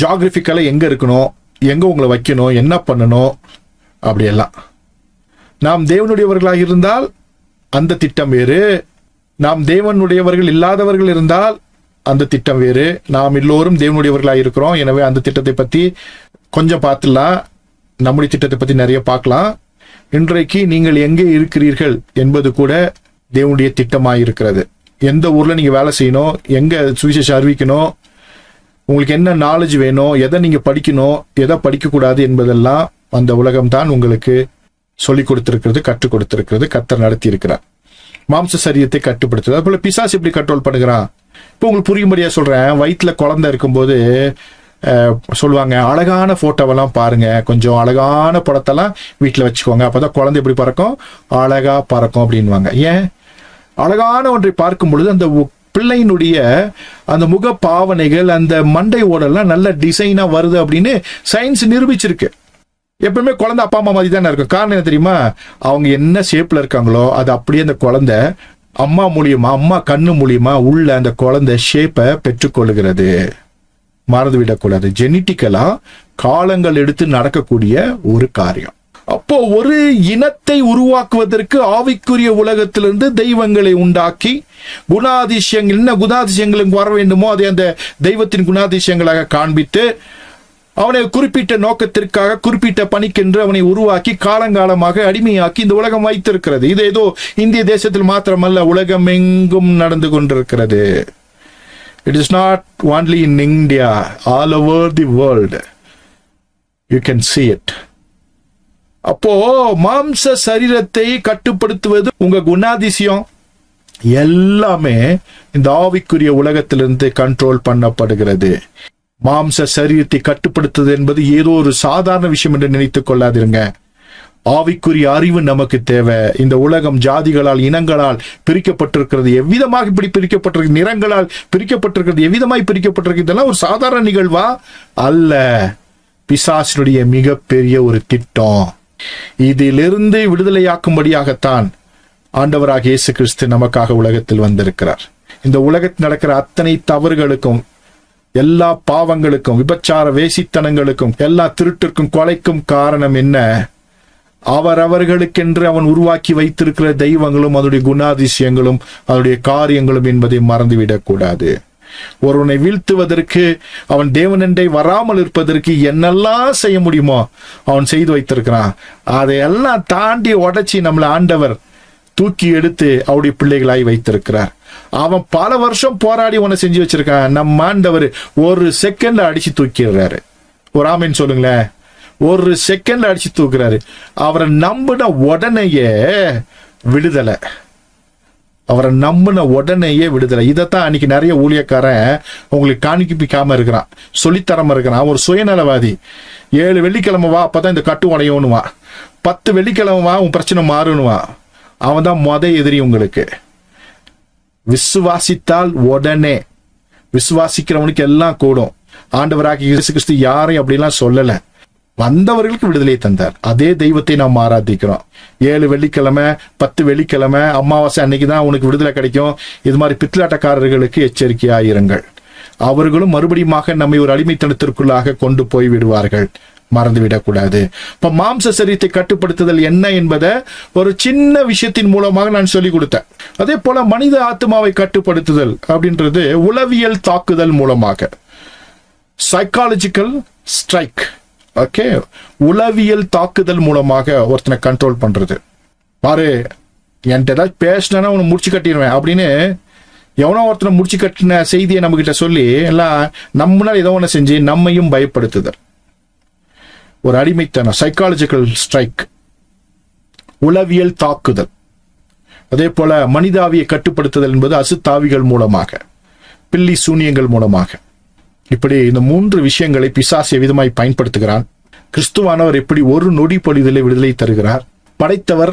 ஜியாகிரபிக்கலா எங்க இருக்கணும், எங்க உங்களை வைக்கணும், என்ன பண்ணணும், அப்படியெல்லாம். நாம் தேவனுடையவர்களாக இருந்தால் அந்த திட்டம் வேறு, நாம் தேவனுடையவர்கள் இல்லாதவர்கள் இருந்தால் அந்த திட்டம் வேறு. நாம் எல்லோரும் தேவனுடையவர்களாக இருக்கிறோம். எனவே அந்த திட்டத்தை பத்தி கொஞ்சம் பார்த்துலாம், நம்முடைய திட்டத்தை பத்தி நிறைய பார்க்கலாம். இன்றைக்கு நீங்கள் எங்கே இருக்கிறீர்கள் என்பது கூட தேவனுடைய திட்டமாக இருக்கிறது. எந்த ஊர்ல நீங்க வேலை செய்யணும், எங்க சுவிசேஷம் அறிவிக்கணும், உங்களுக்கு என்ன நாலேஜ் வேணும், எதை நீங்க படிக்கணும், எதை படிக்கக்கூடாது என்பதெல்லாம் அந்த உலகம் தான் உங்களுக்கு சொல்லிக் கொடுத்திருக்கிறது, கற்றுக் கொடுத்திருக்கிறது, கர்த்தர் நடத்தி இருக்கிறார். மாம்ச சரீரத்தை கட்டுப்படுத்துறது. அது போல பிசாசு எப்படி கண்ட்ரோல் பண்ணுகிறான். இப்போ உங்களுக்கு புரியும்படியா சொல்றேன். வயிற்றுல குழந்தை இருக்கும்போது சொல்லுவாங்க, அழகான போட்டோவெல்லாம் பாருங்க, கொஞ்சம் அழகான படத்தெல்லாம் வீட்டில் வச்சுக்கோங்க, அப்பதான் குழந்தை எப்படி பறக்கும், அழகா பறக்கும் அப்படின்வாங்க. ஏன்? அழகான ஒன்றை பார்க்கும் பொழுது அந்த பிள்ளையினுடைய அந்த முக பாவனைகள், அந்த மண்டை ஓடெல்லாம் நல்ல டிசைனா வருது அப்படின்னு சயின்ஸ் நிரூபிச்சிருக்கு. எப்பவுமே குழந்தை அப்பா அம்மா மாதிரி தானே இருக்கும். காரணம் என்ன தெரியுமா? அவங்க என்ன ஷேப்ல இருக்காங்களோ அது அப்படியே அந்த குழந்தை அம்மா மூலியமா, அம்மா கண்ணு மூலியமா உள்ள அந்த குழந்தை ஷேப்பை பெற்றுக்கொள்கிறது. மறந்து விடக்கூடாது. ஜெனட்டிக்கலா காலங்கள் எடுத்து நடக்கக்கூடிய ஒரு காரியம். அப்போ ஒரு இனத்தை உருவாக்குவதற்கு ஆவிக்குரிய உலகத்திலிருந்து தெய்வங்களை உண்டாக்கி குணாதிசயங்கள், என்ன குணாதிசயங்களுக்கு வர வேண்டுமோ அதை அந்த தெய்வத்தின் குணாதிசயங்களாக காண்பித்து அவனை குறிப்பிட்ட நோக்கத்திற்காக, குறிப்பிட்ட பணிக்கென்று அவனை உருவாக்கி காலங்காலமாக அடிமையாக்கி இந்த உலகம் வைத்திருக்கிறது. இது ஏதோ இந்திய தேசத்தில் மாத்திரமல்ல, உலகம் எங்கும் நடந்து கொண்டிருக்கிறது. It is not only in India, all over the world. You can see it. அப்போ மாம்ச சரீரத்தை கட்டுப்படுத்துவது உங்க குணாதிசயம் எல்லாமே இந்த ஆவிக்குரிய உலகத்திலிருந்து கண்ட்ரோல் பண்ணப்படுகிறது. மாம்ச சரீரத்தை கட்டுப்படுத்துவது என்பது ஏதோ ஒரு சாதாரண விஷயம் என்று நினைத்துக் கொள்ளாதிருங்க. ஆவிக்குரிய அறிவு நமக்கு தேவை. இந்த உலகம் ஜாதிகளால், இனங்களால் பிரிக்கப்பட்டிருக்கிறது. எவ்விதமாக இப்படி பிரிக்கப்பட்டிருக்கு, நிறங்களால் பிரிக்கப்பட்டிருக்கிறது, எவ்விதமாய் பிரிக்கப்பட்டிருக்கு. இதெல்லாம் ஒரு சாதாரண நிகழ்வா அல்ல. பிசாசினுடைய மிகப்பெரிய ஒரு திட்டம். இதிலிருந்து விடுதலையாக்கும்படியாகத்தான் ஆண்டவராக இயேசு கிறிஸ்து நமக்காக உலகத்தில் வந்திருக்கிறார். இந்த உலகத்தில் நடக்கிற அத்தனை தவறுகளுக்கும், எல்லா பாவங்களுக்கும், விபச்சார வேசித்தனங்களுக்கும், எல்லா திருட்டிற்கும், கொலைக்கும் காரணம் என்ன? அவரவர்களுக்கென்று அவன் உருவாக்கி வைத்திருக்கிற தெய்வங்களும் அதனுடைய குணாதிசயங்களும் அதனுடைய காரியங்களும் என்பதை மறந்துவிடக் கூடாது. ஒருவனை வீழ்த்துவதற்கு, அவன் தேவனண்டை வராமல் இருப்பதற்கு என்னெல்லாம் செய்ய முடியுமோ அவன் செய்து வைத்திருக்கிறான். அதையெல்லாம் தாண்டி உடைச்சி நம்மளை ஆண்டவர் தூக்கி எடுத்து அவருடைய பிள்ளைகளாய் வைத்திருக்கிறார். அவன் பல வருஷம் போராடி உன்னை செஞ்சு வச்சிருக்கான். நம்ம ஆண்டவர் ஒரு செகண்ட்ல அடிச்சு தூக்கிடுறாரு. ஒரு ஆமீன் சொல்லுங்களேன். ஒரு செகண்ட்ல அடிச்சு தூக்குறாரு. அவரை நம்பின உடனேயே விடுதலை. அவரை நம்பின உடனேயே விடுதலை. இதைத்தான் அன்னைக்கு நிறைய ஊழியக்காரன் உங்களுக்கு காணிப்பிக்காம இருக்கிறான், சொல்லித்தரமா இருக்கிறான். ஒரு சுயநலவாதி. 7 வெள்ளிக்கிழமை வா, அப்பதான் இந்த கட்டு உடையணுவா. 10 வெள்ளிக்கிழமை வா, உன் பிரச்சனை மாறணுவா. அவன் தான் எதிரி உங்களுக்கு. விசுவாசித்தால் உடனே, விசுவாசிக்கிறவனுக்கு எல்லாம் கூடும். ஆண்டவராகிய இயேசு கிறிஸ்து யாரையும் அப்படிலாம் சொல்லல. வந்தவர்களுக்கு விடுதலை தந்தார். அதே தெய்வத்தை நாம் ஆராதிக்கிறோம். 7 வெள்ளிக்கிழமை, 10 வெள்ளிக்கிழமை, அமாவாசை அன்னைக்கு தான் உனக்கு விடுதலை கிடைக்கும். இது மாதிரி பித்தலாட்டக்காரர்களுக்கு எச்சரிக்கையாயிருங்கள். அவர்களும் மறுபடியும் நம்மை ஒரு அடிமைத்தனத்திற்குள்ளாக கொண்டு போய் விடுவார்கள். மறந்துவிடக்கூடாது. இப்ப மாம்ச சரீரத்தை கட்டுப்படுத்துதல் என்ன என்பதை ஒரு சின்ன விஷயத்தின் மூலமாக நான் சொல்லிக் கொடுத்தேன். அதே போல மனித ஆத்மாவை கட்டுப்படுத்துதல் அப்படின்றது உளவியல் தாக்குதல் மூலமாக, சைக்காலஜிக்கல் ஸ்ட்ரைக். ஓகே, உளவியல் தாக்குதல் மூலமாக ஒருத்தனை கண்ட்ரோல் பண்றது. பாரு, என்கிட்ட ஏதாவது பேசினா உன்னை முடிச்சு கட்டிடுவேன் அப்படின்னு எவனோ ஒருத்தனை முடிச்சு கட்டின செய்தியை நம்ம கிட்ட சொல்லி எல்லாம் நம்மளால ஏதோ ஒன்று செஞ்சு நம்மையும் பயப்படுத்துதல். ஒரு அடிமைத்தனம், சைக்காலஜிக்கல் ஸ்ட்ரைக், உளவியல் தாக்குதல். அதே போல மனிதாவியை கட்டுப்படுத்துதல் என்பது அசுத்தாவிகள் மூலமாக, பில்லி சூனியங்கள் மூலமாக. இப்படி இந்த 3 விஷயங்களை பிசாசு விதமாய் பயன்படுத்துகிறான். கிறிஸ்துவானவர் எப்படி ஒரு நொடி பொழுதிலே விடுதலை தருகிறார். படைத்தவர்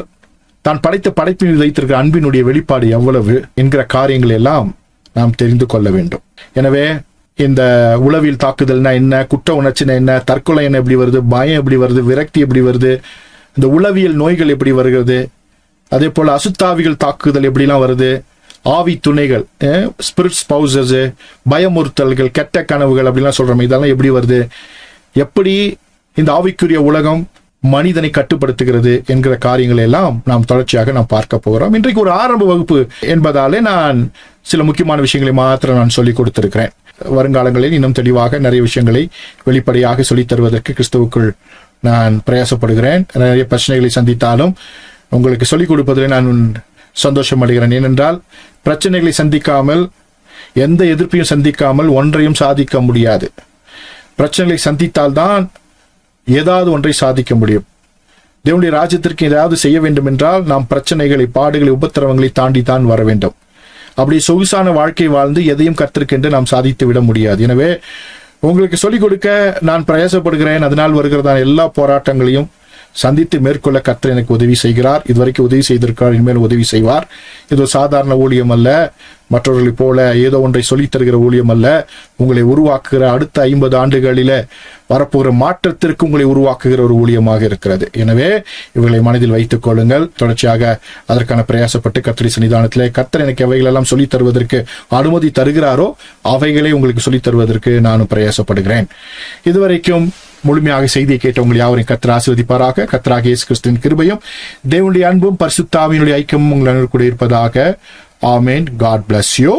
தான் படைத்த படைப்பின் வைத்திருக்கிற அன்பினுடைய வெளிப்பாடு எவ்வளவு என்கிற காரியங்கள் எல்லாம் நாம் தெரிந்து கொள்ள வேண்டும். எனவே இந்த உளவியல் தாக்குதல்னா என்ன, குற்ற உணர்ச்சினா என்ன, தற்கொலை என்ன எப்படி வருது, பயம் எப்படி வருது, விரக்தி எப்படி வருது, இந்த உளவியல் நோய்கள் எப்படி வருகிறது, அதே போல அசுத்தாவிகள் தாக்குதல் எப்படிலாம் வருது, ஆவி துணைகள், ஸ்பிரிட் ஸ்பௌசஸ், பயமுறுத்தல்கள், கெட்ட கனவுகள் அப்படிலாம் சொல்றோம், இதெல்லாம் எப்படி வருது, எப்படி இந்த ஆவிக்குரிய உலகம் மனிதனை கட்டுப்படுத்துகிறது என்கிற காரியங்களை எல்லாம் நாம் தொடர்ச்சியாக நாம் பார்க்க போகிறோம். இன்றைக்கு ஒரு ஆரம்ப வகுப்பு என்பதாலே நான் சில முக்கியமான விஷயங்களை மாத்திரம் நான் சொல்லிக் கொடுத்திருக்கிறேன். வருங்காலங்களில் இன்னும் தெளிவாக நிறைய விஷயங்களை வெளிப்படையாக சொல்லித் தருவதற்கு கிறிஸ்துவுக்குள் நான் பிரயாசப்படுகிறேன். நிறைய பிரச்சனைகளை சந்தித்தாலும் உங்களுக்கு சொல்லிக் கொடுப்பதில் நான் சந்தோஷம் அடைகிறேன். ஏனென்றால் பிரச்சனைகளை சந்திக்காமல், எந்த எதிர்ப்பையும் சந்திக்காமல் ஒன்றையும் சாதிக்க முடியாது. பிரச்சனைகளை சந்தித்தால்தான் ஏதாவது ஒன்றை சாதிக்க முடியும். தேவனுடைய ராஜ்யத்திற்கு ஏதாவது செய்ய வேண்டும் என்றால் நாம் பிரச்சனைகளை, பாடுகளை, உபத்திரவங்களை தாண்டி தான் வர வேண்டும். அப்படி சொகுசான வாழ்க்கை வாழ்ந்து எதையும் கர்த்தருக்கென்று நாம் சாதித்து விட முடியாது. எனவே உங்களுக்கு சொல்லிக் கொடுக்க நான் பிரயாசப்படுகிறேன். அதனால் வருகிறதான எல்லா போராட்டங்களையும் சந்தித்து மேற்கொள்ள கர்த்தர் எனக்கு உதவி செய்கிறார். இதுவரைக்கும் உதவி செய்திருக்கிறார், இனிமேல் உதவி செய்வார். இது ஒரு சாதாரண ஊழியம் அல்ல, மற்றவர்களைப் போல ஏதோ ஒன்றை சொல்லித் தருகிற ஊழியம் அல்ல. உங்களை உருவாக்குகிற அடுத்த 50 ஆண்டுகளில வரப்போகிற மாற்றத்திற்கு உங்களை உருவாக்குகிற ஒரு ஊழியமாக இருக்கிறது. எனவே இவர்களை மனதில் வைத்துக் கொள்ளுங்கள். தொடர்ச்சியாக அதற்கான பிரயாசப்பட்டு கர்த்தருடைய சன்னிதானத்திலே கர்த்தர் எனக்கு எவைகளெல்லாம் சொல்லித் தருவதற்கு அனுமதி தருகிறாரோ அவைகளை உங்களுக்கு சொல்லித் தருவதற்கு நானும் பிரயாசப்படுகிறேன். இதுவரைக்கும் முழுமையாக செய்தியை கேட்ட உங்கள் யாவரையும் கர்த்தர் ஆசீர்வதிப்பாராக. கர்த்தராகிய இயேசு கிறிஸ்துவின் கிருபையும் தேவனுடைய அன்பும் பரிசுத்த ஆவியினுடைய ஐக்கியமும் உங்கள் கூட இருப்பதாக. ஆமென். God bless you.